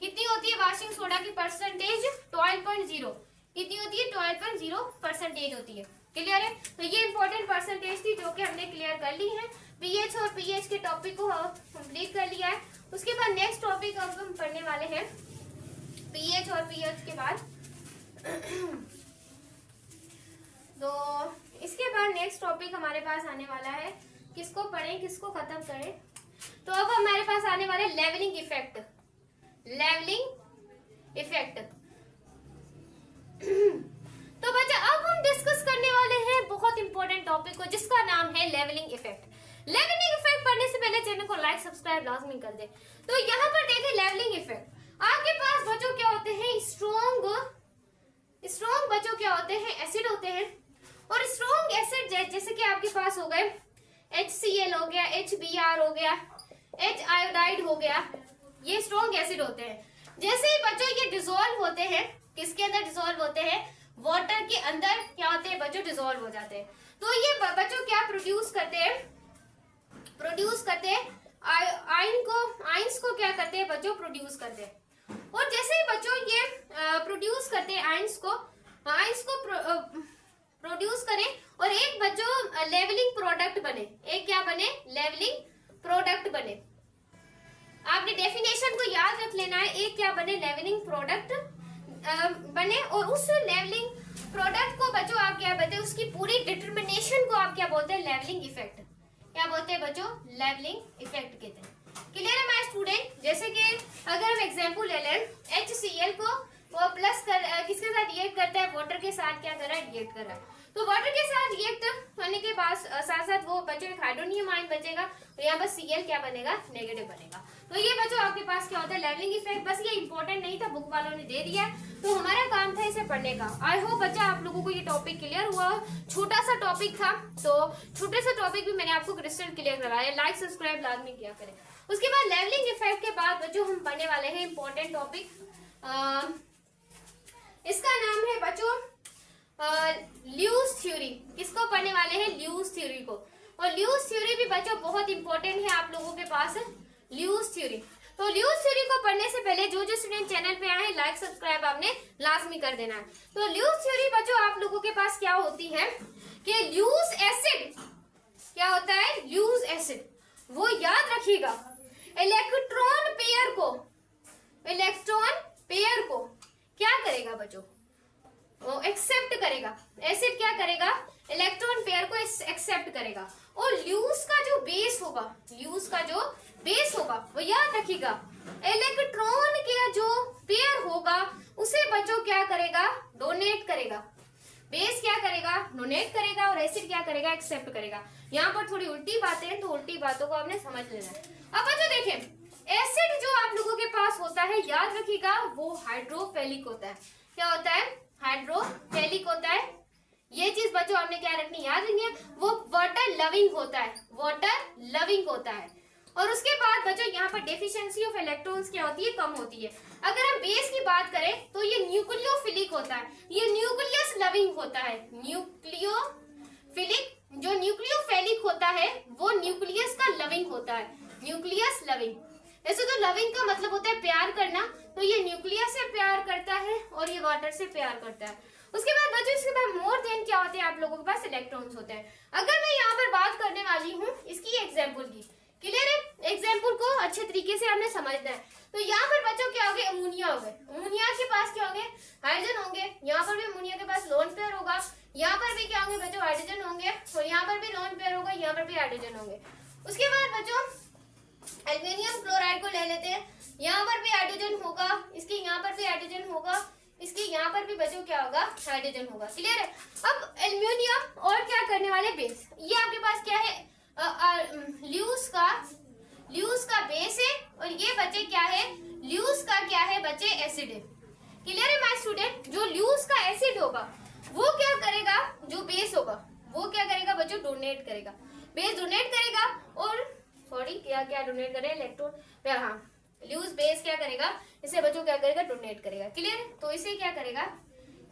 कितनी होती है वॉशिंग सोडा की परसेंटेज, 12.0। कितनी होती है, 12.0% होती है। क्लियर है। तो ये इंपॉर्टेंट परसेंटेज थी जो कि हमने क्लियर कर ली है। पीएच और पीएच के टॉपिक को कंप्लीट कर लिया है। उसके बाद नेक्स्ट टॉपिक अब हम पढ़ने वाले हैं पीएच और पीएच के बाद तो इसके बाद नेक्स्ट टॉपिक हमारे पास आने वाला है, किसको पढ़ें किसको खत्म करें। तो अब हमारे पास आने वाले लेवलिंग इफेक्ट। लेवलिंग इफेक्ट तो बच्चा अब हम डिस्कस करने वाले हैं बहुत इंपॉर्टेंट टॉपिक को, जिसका नाम है लेवलिंग इफेक्ट। लेवलिंग इफेक्ट पढ़ने से पहले चैनल को लाइक सब्सक्राइब लाजमी कर दे। तो यहाँ पर देखिए लेवलिंग इफेक्ट, आपके पास बच्चों क्या होते हैं, स्ट्रॉन्ग बच्चों क्या होते हैं, एसिड होते हैं। और स्ट्रॉन्ग एसिड जैसे कि आपके पास हो गए HCl हो गया, HBr हो गया, H आयोडाइड हो गया, ये स्ट्रॉन्ग एसिड होते हैं। जैसे ही बच्चों ये डिसॉल्व होते हैं, किसके अंदर डिसॉल्व होते हैं, वाटर के अंदर क्या होते हैं बच्चों, डिसॉल्व हो जाते हैं। तो ये बच्चों क्या प्रोड्यूस करते हैं आयंस को क्या करते हैं बच्चों, प्रोड्यूस करते हैं। और जैसे ही बच्चों ये प्रोड्यूस करते हैं आयंस को प्रोड्यूस करें और एक बच्चों लेवलिंग प्रोडक्ट बने, एक क्या बने, लेवलिंग प्रोडक्ट बने। आपने डेफिनेशन को याद रख लेना है, एक क्या बने, लेवलिंग प्रोडक्ट बने। और उस लेवलिंग प्रोडक्ट को बच्चों आप क्या बोलते हैं, उसकी पूरी डिटर्मिनेशन को आप क्या बोलते हैं, लेवलिंग इफेक्ट। क्या बोलते हैं बच्चों, लेवलिंग इफेक्ट कहते हैं। क्लियर है माय स्टूडेंट। जैसे कि अगर हम एग्जांपल ले लें, HCl को वो प्लस किसके साथ रिएक्ट करता है, वाटर के साथ क्या कर रहा है, रिएक्ट कर रहा है। तो वाटर के साथ रिएक्ट होने के बाद साथ साथ वो बच्चों एक हाइड्रोनियम आयन बचेगा, तो यहाँ पर Cl क्या बनेगा, नेगेटिव बनेगा। तो ये बच्चों आपके पास क्या होता है, लेवलिंग इफेक्ट। बस ये इंपॉर्टेंट नहीं था, बुक वालों ने दे दिया, तो हमारा काम था इसे पढ़ने का। आई होप बच्चा आप लोगों को ये टॉपिक क्लियर हुआ। छोटा सा टॉपिक था, तो छोटे से टॉपिक भी मैंने आपको क्रिस्टल क्लियर कराया। लाइक सब्सक्राइब लाजमी किया करें। उसके बाद लेवलिंग इफेक्ट के बाद बच्चों हम पढ़ने वाले हैं इंपॉर्टेंट टॉपिक, इसका नाम है बच्चों ल्यूज थ्योरी। किसको पढ़ने वाले हैं, ल्यूज थ्योरी को। और ल्यूज थ्योरी भी बच्चों बहुत इंपॉर्टेंट है आप लोगों के पास, ल्यूज थ्योरी। तो ल्यूज थ्योरी को पढ़ने से पहले जो स्टूडेंट चैनल पे आए हैं, लाइक सब्सक्राइब आपने लाजमी कर देना है। तो ल्यूज थ्योरी बच्चों आप लोगों के पास क्या होती है कि ल्यूज एसिड क्या होता है, ल्यूज एसिड, वो याद रखिएगा, इलेक्ट्रॉन पेयर को क्या करेगा बच्चों, वो एक्सेप्ट करेगा। एसिड क्या करेगा, इलेक्ट्रॉन पेयर को एक्सेप्ट करेगा। और ल्यूज का जो बेस होगा वो याद रखिएगा, इलेक्ट्रॉन का जो पेयर होगा उसे बच्चों क्या करेगा, डोनेट करेगा। बेस क्या करेगा, डोनेट करेगा, और एसिड क्या करेगा, एक्सेप्ट करेगा। यहाँ पर थोड़ी उल्टी बातें हैं, तो उल्टी बातों को आपने समझ लेना है। अब बच्चों देखें, एसिड जो आप लोगों के पास होता है, याद रखिएगा, वो हाइड्रोफिलिक होता है। क्या होता है, हाइड्रोफिलिक होता है। ये चीज बच्चों आपने क्या रखनी, याद रखनी है। वो वाटर लविंग होता है। और उसके बाद बच्चों यहाँ पर डेफिशिएंसी ऑफ इलेक्ट्रॉन्स क्या होती है, कम होती है। अगर हम बेस की बात करें तो ये न्यूक्लियोफिलिक होता है, ये न्यूक्लियस लविंग होता है। न्यूक्लियोफिलिक, जो न्यूक्लियोफिलिक होता है वो न्यूक्लियस का लविंग होता है, न्यूक्लियस लविंग। ऐसे तो लविंग का मतलब होता है प्यार करना, तो ये न्यूक्लियस से प्यार करता है और ये वाटर से प्यार करता है। उसके बाद बच्चों इसके बाद मोर देन क्या होते हैं, आप लोगों के पास इलेक्ट्रॉन्स होते हैं। अगर मैं यहाँ पर बात करने वाली हूँ इसकी एग्जाम्पल की, क्लियर है, एग्जाम्पल को अच्छे तरीके से आपने समझना है। तो यहाँ पर बच्चों क्या हो गए, अमोनिया हो गए। अमोनिया के पास क्या होंगे, हाइड्रोजन होंगे। यहाँ पर भी अमोनिया के पास लोन पेयर होगा, यहाँ पर भी क्या होंगे बच्चों, हाइड्रोजन होंगे। और यहाँ पर भी लोन पेयर होगा, यहाँ पर भी हाइड्रोजन होंगे। उसके बाद बच्चों एल्युमिनियम क्लोराइड को ले लेते हैं, यहाँ पर भी हाइड्रोजन होगा, इसके यहाँ पर भी हाइड्रोजन होगा, इसके यहाँ पर भी बच्चों क्या होगा, हाइड्रोजन होगा। क्लियर है। अब एल्युमिनियम और क्या करने वाले, बेस। ये आपके पास क्या है, ल्यूज का बेस है, और ये बच्चे क्या है, ल्यूज का क्या है बच्चे, एसिड है। क्लियर है माय स्टूडेंट। जो ल्यूज का एसिड होगा वो क्या करेगा, जो बेस होगा वो क्या करेगा बच्चों, डोनेट करेगा। बेस डोनेट करेगा, और सॉरी क्या डोनेट करेगा, इलेक्ट्रॉन, हाँ, ल्यूज बेस क्या करेगा, इसे बच्चों क्या करेगा, डोनेट करेगा। क्लियर है। तो इसे क्या करेगा,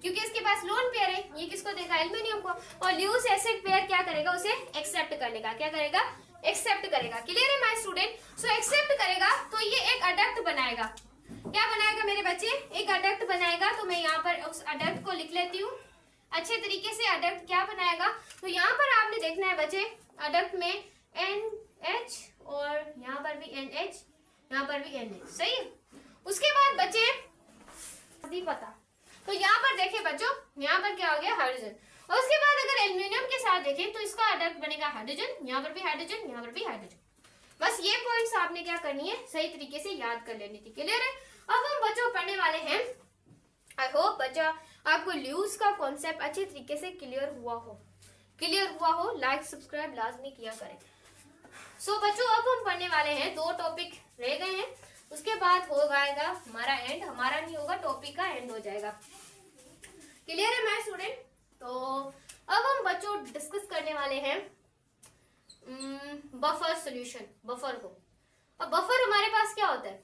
क्योंकि इसके पास लोन पेयर है, ये किसको देगा, एल्युमिनियम को। और ल्यूज एसिड पेयर क्या करेगा, उसे एक्सेप्ट कर लेगा। क्या करेगा, एक्सेप्ट करेगा। क्लियर है माय स्टूडेंट। सो एक्सेप्ट करेगा तो ये एक अडक्ट बनाएगा। क्या बनाएगा मेरे बच्चे, एक अडक्ट बनाएगा। तो मैं यहाँ पर उस अडक्ट को लिख लेती हूँ अच्छे तरीके से। अडक्ट क्या बनाएगा, तो यहाँ पर आपने देखना है बच्चे, अडक्ट में NH और यहाँ पर भी NH, यहाँ पर भी NH, सही है। उसके बाद बच्चे पता, तो यहाँ पर देखें बच्चों, यहाँ पर क्या हो गया, हाइड्रोजन। और उसके बाद अगर एल्युमिनियम के साथ देखें तो इसका अडक्ट बनेगा हाइड्रोजन, यहाँ पर भी हाइड्रोजन, यहाँ पर भी हाइड्रोजन। बस ये पॉइंट्स आपने क्या करनी है, सही तरीके से याद कर लेनी थी। क्लियर है? अब हम बच्चों पढ़ने वाले हैं, आई होप बच्चा आपको ल्यूज का कॉन्सेप्ट अच्छे तरीके से क्लियर हुआ हो। लाइक सब्सक्राइब लाजमी किया करें। सो बच्चों अब हम पढ़ने वाले हैं, 2 टॉपिक रह गए हैं, उसके बाद हो जाएगा हमारा एंड, हमारा नहीं होगा, टॉपिक का एंड हो जाएगा। क्लियर है माय स्टूडेंट? तो अब हम बच्चों डिस्कस करने वाले हैं बफर सॉल्यूशन, बफर को। अब बफर हमारे पास क्या होता है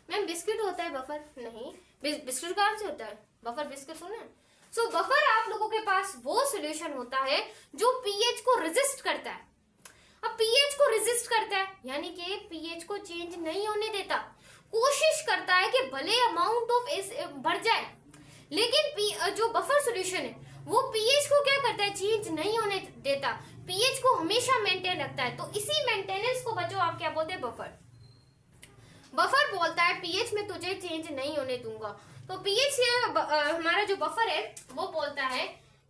मैम? बिस्किट होता है बफर? नहीं, बिस्किट कहाँ से होता है? बफर बिस्किट सुना है? सो बफर आप लोगों के पास वो सॉल्यूशन होता है जो पीएच को रेजिस्ट करता है। अब पीएच को रेजिस्ट करता है यानी कि पीएच को चेंज नहीं होने देता, कोशिश करता है कि भले अमाउंट ऑफ बढ़ जाए, लेकिन जो बफर सॉल्यूशन है वो पीएच को क्या करता है, चेंज नहीं होने देता, पीएच को हमेशा मेंटेन रखता है। तो इसी मेंटेनेंस को बच्चों आप क्या बोलते हैं? बफर। बफर बोलता है पीएच में तुझे चेंज नहीं होने दूंगा। तो पीएच हमारा जो बफर है वो बोलता है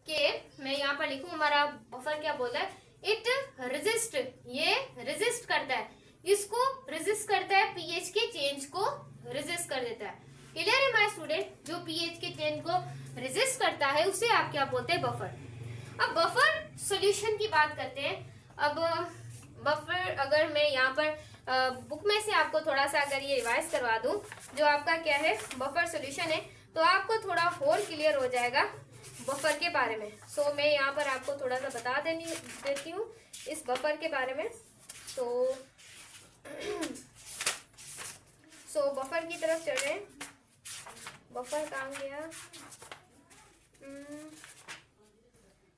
कि मैं यहाँ पर लिखूं, हमारा बफर क्या बोलता है? इट रेजिस्ट, ये रेजिस्ट करता है, इसको रेजिस्ट करता है, पीएच के चेंज को रेजिस्ट कर देता है। क्लियर है माय स्टूडेंट? जो पीएच के चेंज को रेजिस्ट करता है उसे आप क्या बोलते हैं? बफर। अब बफर सॉल्यूशन की बात करते हैं। अब बफर अगर मैं यहाँ पर बुक में से आपको थोड़ा सा अगर ये रिवाइज करवा दूं, जो आपका क्या है बफर सॉल्यूशन है, तो आपको थोड़ा और क्लियर हो जाएगा बफर के बारे में। सो मैं यहाँ पर आपको थोड़ा सा बता देती हूँ इस बफर के बारे में। सो बफर की तरफ चल रहे हैं। बफर कहाँ गया?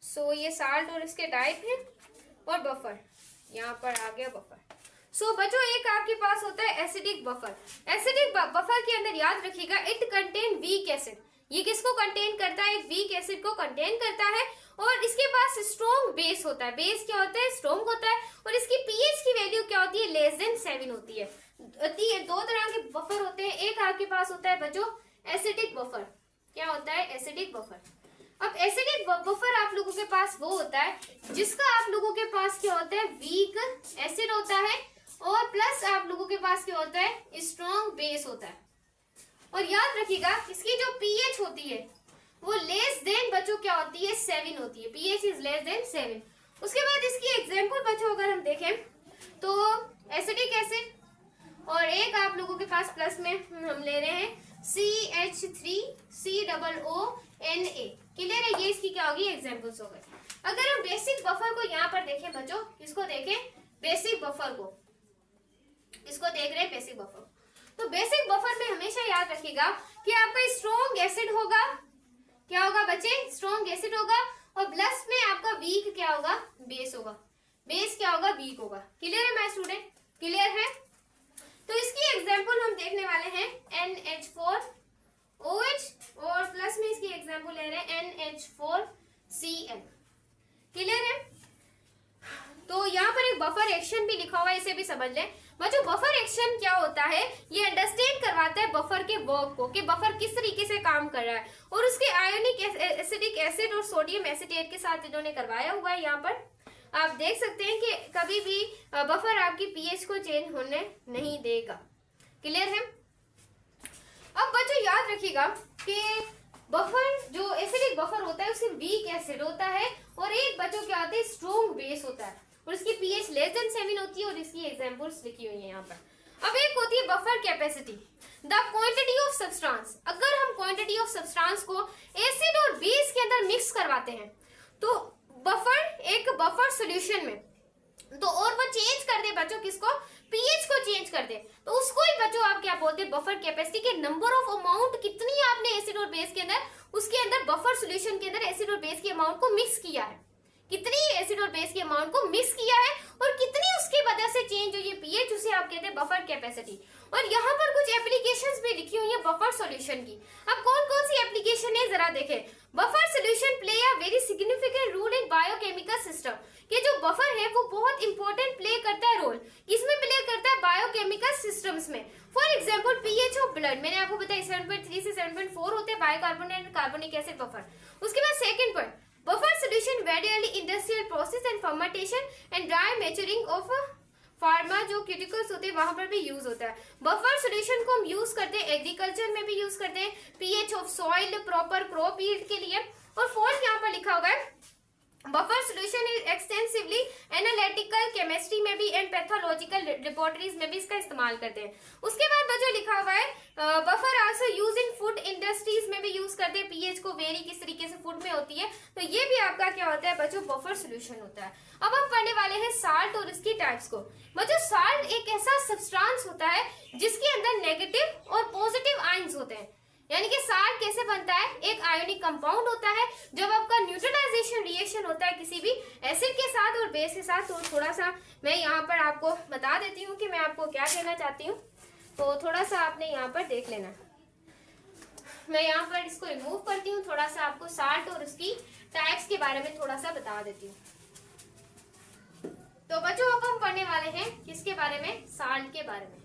सो ये साल्ट और इसके टाइप है, और बफर यहाँ पर आ गया बफर। सो बच्चों एक आपके पास होता है एसिडिक बफर। एसिडिक बफर के अंदर याद रखिएगा इट कंटेन वीक एसिड। ये किसको कंटेन करता है? एक वीक एसिड को कंटेन करता है, और इसके पास स्ट्रॉन्ग बेस होता है। बेस क्या होता है? स्ट्रॉन्ग होता है, और इसकी पीएच की वैल्यू क्या होती है? लेस देन 7 होती है। 2 तरह के बफर होते हैं। एक आपके पास होता है बच्चों एसिडिक बफर। क्या होता है? Acidic buffer. अब एसिडिक बफर आप लोगों के पास वो होता है जिसका आप लोगों के पास क्या होता है? वीक एसिड होता है, और प्लस आप लोगों के पास क्या होता है? स्ट्रॉन्ग बेस होता है। और याद रखिएगा इसकी जो पीएच होती है वो लेस देन बच्चों क्या होती है? 7 होती है। PH is less than 7। उसके बाद इसकी एग्जांपल बच्चों अगर हम देखें तो एसिडिक एसिड, और एक आप लोगों के पास प्लस में हम ले रहे हैं CH3COONA। क्लियर है? ये इसकी क्या होगी? एग्जांपल्स हो गए। अगर हम बेसिक बफर को यहाँ पर देखें बच्चों, इसको देखें बेसिक बफर को, इसको देख रहे हैं बेसिक बफर। तो बेसिक बफर में हमेशा याद रखिएगा कि आपका स्ट्रॉन्ग एसिड होगा। क्या होगा बच्चे? स्ट्रॉन्ग एसिड होगा, और प्लस में आपका वीक क्या होगा? बेस होगा। बेस क्या होगा? वीक होगा। क्लियर है माय स्टूडेंट? क्लियर है? तो इसकी एग्जांपल हम देखने वाले हैं NH4OH, और प्लस में इसकी एग्जांपल ले रहे हैं NH4Cl। क्लियर है? तो यहाँ पर एक बफर एक्शन भी लिखा हुआ है, इसे भी समझ लें बच्चों। बफर एक्शन क्या होता है? ये अंडरस्टैंड करवाता है बफर के वर्क को, कि बफर किस तरीके से काम कर रहा है, और उसके आयोनिक एसिडिक एसिड और सोडियम एसिटेट के साथ इन्होंने करवाया हुआ है। यहाँ पर आप देख सकते हैं कि कभी भी बफर आपकी पीएच को चेंज होने नहीं देगा। क्लियर है? अब बच्चों याद रखिएगा कि बफर जो एसिडिक बफर होता है उसके वीक एसिड होता है, और एक बच्चों क्या होता है? स्ट्रॉन्ग बेस होता है, और इसकी पीएच लेस देन 7 होती है, और इसकी एग्जांपल्स लिखी हुई है यहाँ पर। अब एक होती है buffer capacity, the quantity of substance. अगर हम क्वांटिटी ऑफ सब्सटेंस को एसिड और बेस के अंदर मिक्स करवाते हैं तो बफर एक बफर सॉल्यूशन में, तो और वो चेंज कर दे बच्चों किसको? पीएच को चेंज कर दे, तो उसको ही बच्चों आप क्या बोलते हैं? बफर कैपेसिटी के नंबर ऑफ अमाउंट कितनी आपने एसिड और बेस के अंदर, उसके अंदर बफर सॉल्यूशन के अंदर एसिड और बेस के अमाउंट को मिक्स किया है, कितनी एसिड और बेस के अमाउंट को मिक्स किया है, और कितनी उसकी वजह से चेंज हुई है पीएच, उसे आप कहते हैं बफर कैपेसिटी। और यहाँ पर कुछ एप्लीकेशंस भी लिखी हुई है बफर सॉल्यूशन की। अब कौन कौन सी एप्लीकेशन है जरा देखें। Buffer solution play a very significant role in biochemical system. कि जो बफर है वो बहुत इंपॉर्टेंट प्ले करता है रोल, किसमें प्ले करता है? बायोकेमिकल सिस्टम्स में। For example pH of blood, मैंने आपको बताया 7.3 से 7.4 होते हैं bicarbonate and carbonic acid buffer. उसके बाद सेकंड पॉइंट, बफर सॉल्यूशन वेरियली industrial process and fermentation and dry maturing of pharmaceuticals होते हैं वहां पर भी यूज होता है। बफर सोल्यूशन को हम यूज करते हैं एग्रीकल्चर में भी यूज करते हैं, pH of soil, proper crop yield के लिए। और फोर्थ यहाँ पर लिखा हुआ है buffer solution is extensively analytical chemistry में भी एंड पैथोलॉजिकल लेबोरेटरीज में भी इसका इस्तेमाल करते हैं। उसके बाद बच्चों लिखा हुआ है buffer also use in food industries में भी यूज करते हैं, पीएच को वेरी किस तरीके से फूड में होती है, तो ये भी आपका क्या होता है बच्चों बफर सोल्यूशन होता है। अब हम पढ़ने वाले हैं साल्ट और इसकी टाइप्स को। बच्चों साल्ट एक ऐसा सब्सटेंस होता है जिसके अंदर नेगेटिव और पॉजिटिव आयंस होते हैं, यानी कि साल्ट कैसे बनता है, एक आयोनिक कंपाउंड होता है। जब आपका न्यूट्रलाइजेशन रिएक्शन होता है किसी भी एसिड के साथ और बेस के साथ, तो थोड़ा सा मैं यहाँ पर आपको बता देती हूँ कि मैं आपको क्या कहना चाहती हूँ, तो थोड़ा सा आपने यहाँ पर देख लेना। मैं यहाँ पर इसको रिमूव करती हूँ, थोड़ा सा आपको साल्ट और उसकी टाइप्स के बारे में थोड़ा सा बता देती हूँ। तो बच्चों अब हम पढ़ने वाले हैं किसके बारे में, साल्ट के बारे में।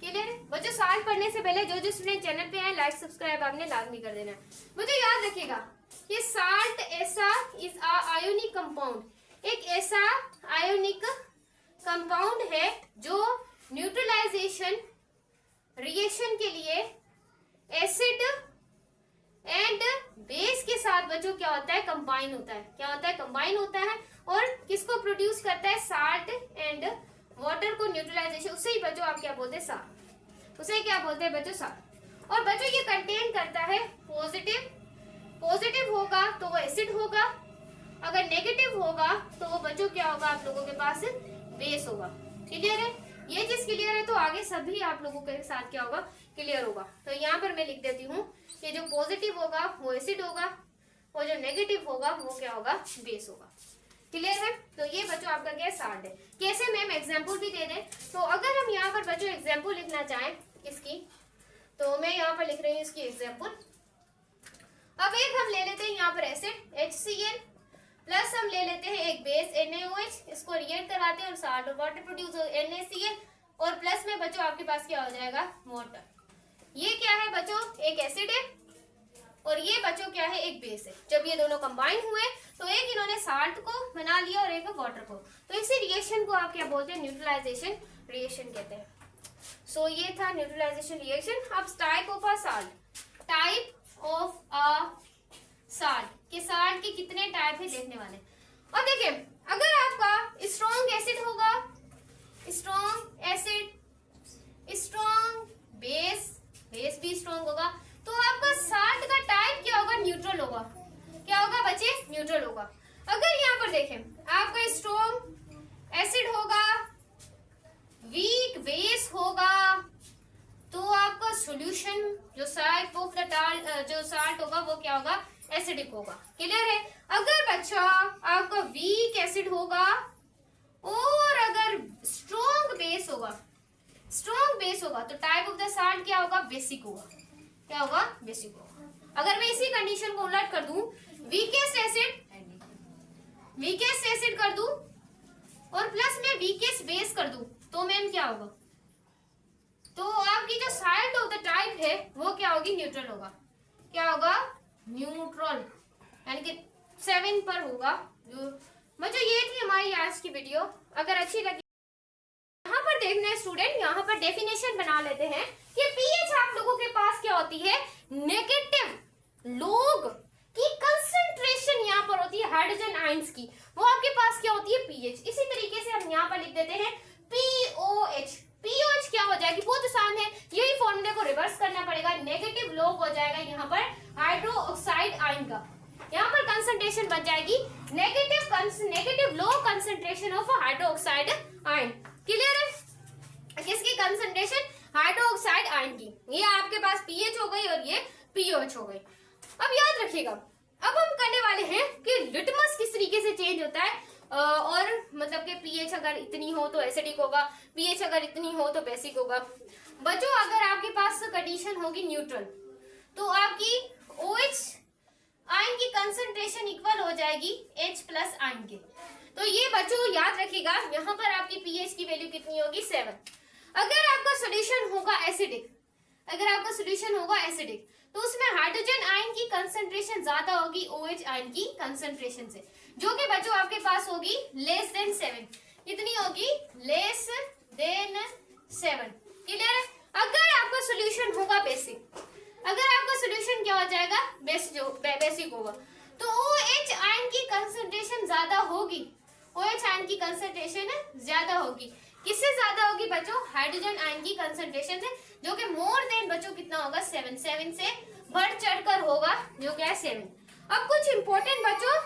क्लियर है बच्चों? साल्ट पढ़ने से पहले जो स्टूडेंट चैनल पे आए लाइक सब्सक्राइब आपने लाजमी कर देना है। बच्चों याद रखिएगा ये साल्ट ऐसा इज आयोनिक कंपाउंड, एक ऐसा आयोनिक कंपाउंड है जो न्यूट्रलाइजेशन रिएक्शन के लिए एसिड एंड बेस के साथ बच्चों क्या होता है, कंबाइन होता है। क्या होता है, कंबाइन होता है। और किसको प्रोड्यूस करता है, साल्ट एंड वाटर को न्यूट्रलाइजेशन, उससे ही बच्चों आप क्या बोलते हैं, साल्ट। उसे क्या बोलते हैं बच्चों, साल्ट। और बच्चों ये कंटेन करता है पॉजिटिव, पॉजिटिव होगा तो वो एसिड होगा, अगर नेगेटिव होगा तो वो बच्चों क्या होगा आप लोगों के पास, बेस होगा। क्लियर है? ये चीज क्लियर है तो आगे सभी आप लोगों के साथ क्या होगा, क्लियर होगा। तो यहाँ पर मैं लिख देती हूँ कि जो पॉजिटिव होगा वो एसिड होगा और जो नेगेटिव होगा वो क्या होगा, बेस होगा। क्लियर है? तो ये बच्चों आपका क्या है, साल्ट है। कैसे मैम एग्जाम्पल भी दे दें, तो अगर हम यहाँ पर बच्चों एग्जाम्पल लिखना चाहें इसकी, तो मैं यहाँ पर लिख रही हूँ इसकी एग्जाम्पल। अब एक हम ले लेते हैं यहाँ पर एसिड HCl, प्लस हम ले लेते हैं एक बेस NaOH, इसको रिएक्ट कराते हैं और साल्ट और वाटर प्रोड्यूस हो NaCl, और प्लस में बच्चों आपके पास क्या हो जाएगा, वाटर। ये क्या है बच्चों, एक एसिड है और ये बच्चों क्या है, एक बेस है। जब ये दोनों कंबाइन हुए तो एक इन्होंने साल्ट को बना लिया और एक वाटर को, तो इसी रिएक्शन को आप क्या बोलते हैं, न्यूट्रलाइजेशन रिएक्शन कहते हैं। सो ये था न्यूट्रलाइजेशन रिएक्शन। अब type of a salt, type of a salt के साल्ट के कितने टाइप है देखने वाले। और देखिए अगर आपका स्ट्रॉन्ग एसिड होगा, strong acid, strong base, base भी स्ट्रॉन्ग होगा, तो आपका साल्ट का टाइप क्या होगा, न्यूट्रल होगा। क्या होगा बच्चे, न्यूट्रल होगा। अगर यहाँ पर देखें आपका स्ट्रॉन्ग एसिड होगा, वीक बेस होगा, तो आपका सॉल्यूशन जो साल्ट ऑफ द जो साल्ट होगा वो क्या होगा, एसिडिक होगा। क्लियर है? अगर बच्चा आपका वीक एसिड होगा और अगर स्ट्रॉन्ग बेस होगा, स्ट्रॉन्ग बेस होगा, तो टाइप ऑफ द साल्ट क्या होगा, बेसिक होगा। क्या होगा, बेसिक होगा। अगर मैं इसी कंडीशन को उलट कर दूं, वीकेस्ट एसिड कर दूं और प्लस में वीकेस्ट बेस कर दूं, तो मैम क्या होगा, तो आपकी जो साल्ट ऑफ द टाइप है वो क्या होगी, न्यूट्रल होगा। क्या होगा, न्यूट्रल, यानी कि 7 पर होगा। बच्चों ये थी हमारी आज की वीडियो। अगर अच्छी लगी, यहाँ पर देखना है स्टूडेंट, यहाँ पर डेफिनेशन बना लेते हैं कि पीएच आप लोगों के पास क्या होती है, नेगेटिव लोग की कंसंट्रेशन यहाँ पर होती है हाइड्रोजन आयंस की, वो आपके पास क्या होती है, पीएच। इसी तरीके से हम यहाँ पर लिख देते हैं पीओएच। पीओएच क्या हो जाएगी, बहुत आसान है, यही फॉर्मूले को रिवर्स करना पड़ेगा। नेगेटिव लोग हो जाएगा यहाँ पर हाइड्रो ऑक्साइड आयन का, यहाँ पर कंसंट्रेशन बन जाएगी negative low concentration of hydro oxide ion. Clear है? किसकी कंसंट्रेशन, हाइड्रो ऑक्साइड आयन की। ये आपके पास पीएच हो गई और ये पीओएच हो गई। अब याद रखिएगा, अब हम करने वाले हैं कि लिटमस किस तरीके से चेंज होता है, और मतलब कि पीएच अगर इतनी हो तो एसिडिक होगा, पीएच अगर इतनी हो तो बेसिक होगा। बच्चों अगर आपके पास कंडीशन होगी न्यूट्रल, तो आपकी OH आयन की कंसंट्रेशन इक्वल हो जाएगी H+ आयन के। तो ये बच्चों याद रखिएगा, यहाँ पर आपकी पीएच की वैल्यू कितनी होगी, 7। अगर आपका सॉल्यूशन होगा एसिडिक, तो उसमें हाइड्रोजन आयन की कंसंट्रेशन ज्यादा होगी OH आयन की कंसंट्रेशन से, जो कि बच्चों आपके पास होगी लेस देन 7। कितनी होगी, लेस देन 7। क्लियर है। अगर आपका सोल्यूशन होगा बेसिक, अगर आपका सोल्यूशन क्या हो जाएगा, बेसिक होगा, तो OH आयन की कंसंट्रेशन ज्यादा होगी, OH आयन की कंसंट्रेशन ज्यादा होगी। किससे ज्यादा होगी बच्चों, हाइड्रोजन आयन की कंसंट्रेशन से, जो कि मोर देन बच्चों कितना होगा, 7 से बढ़ चढ़कर होगा, जो क्या है 7। अब कुछ इंपॉर्टेंट बच्चों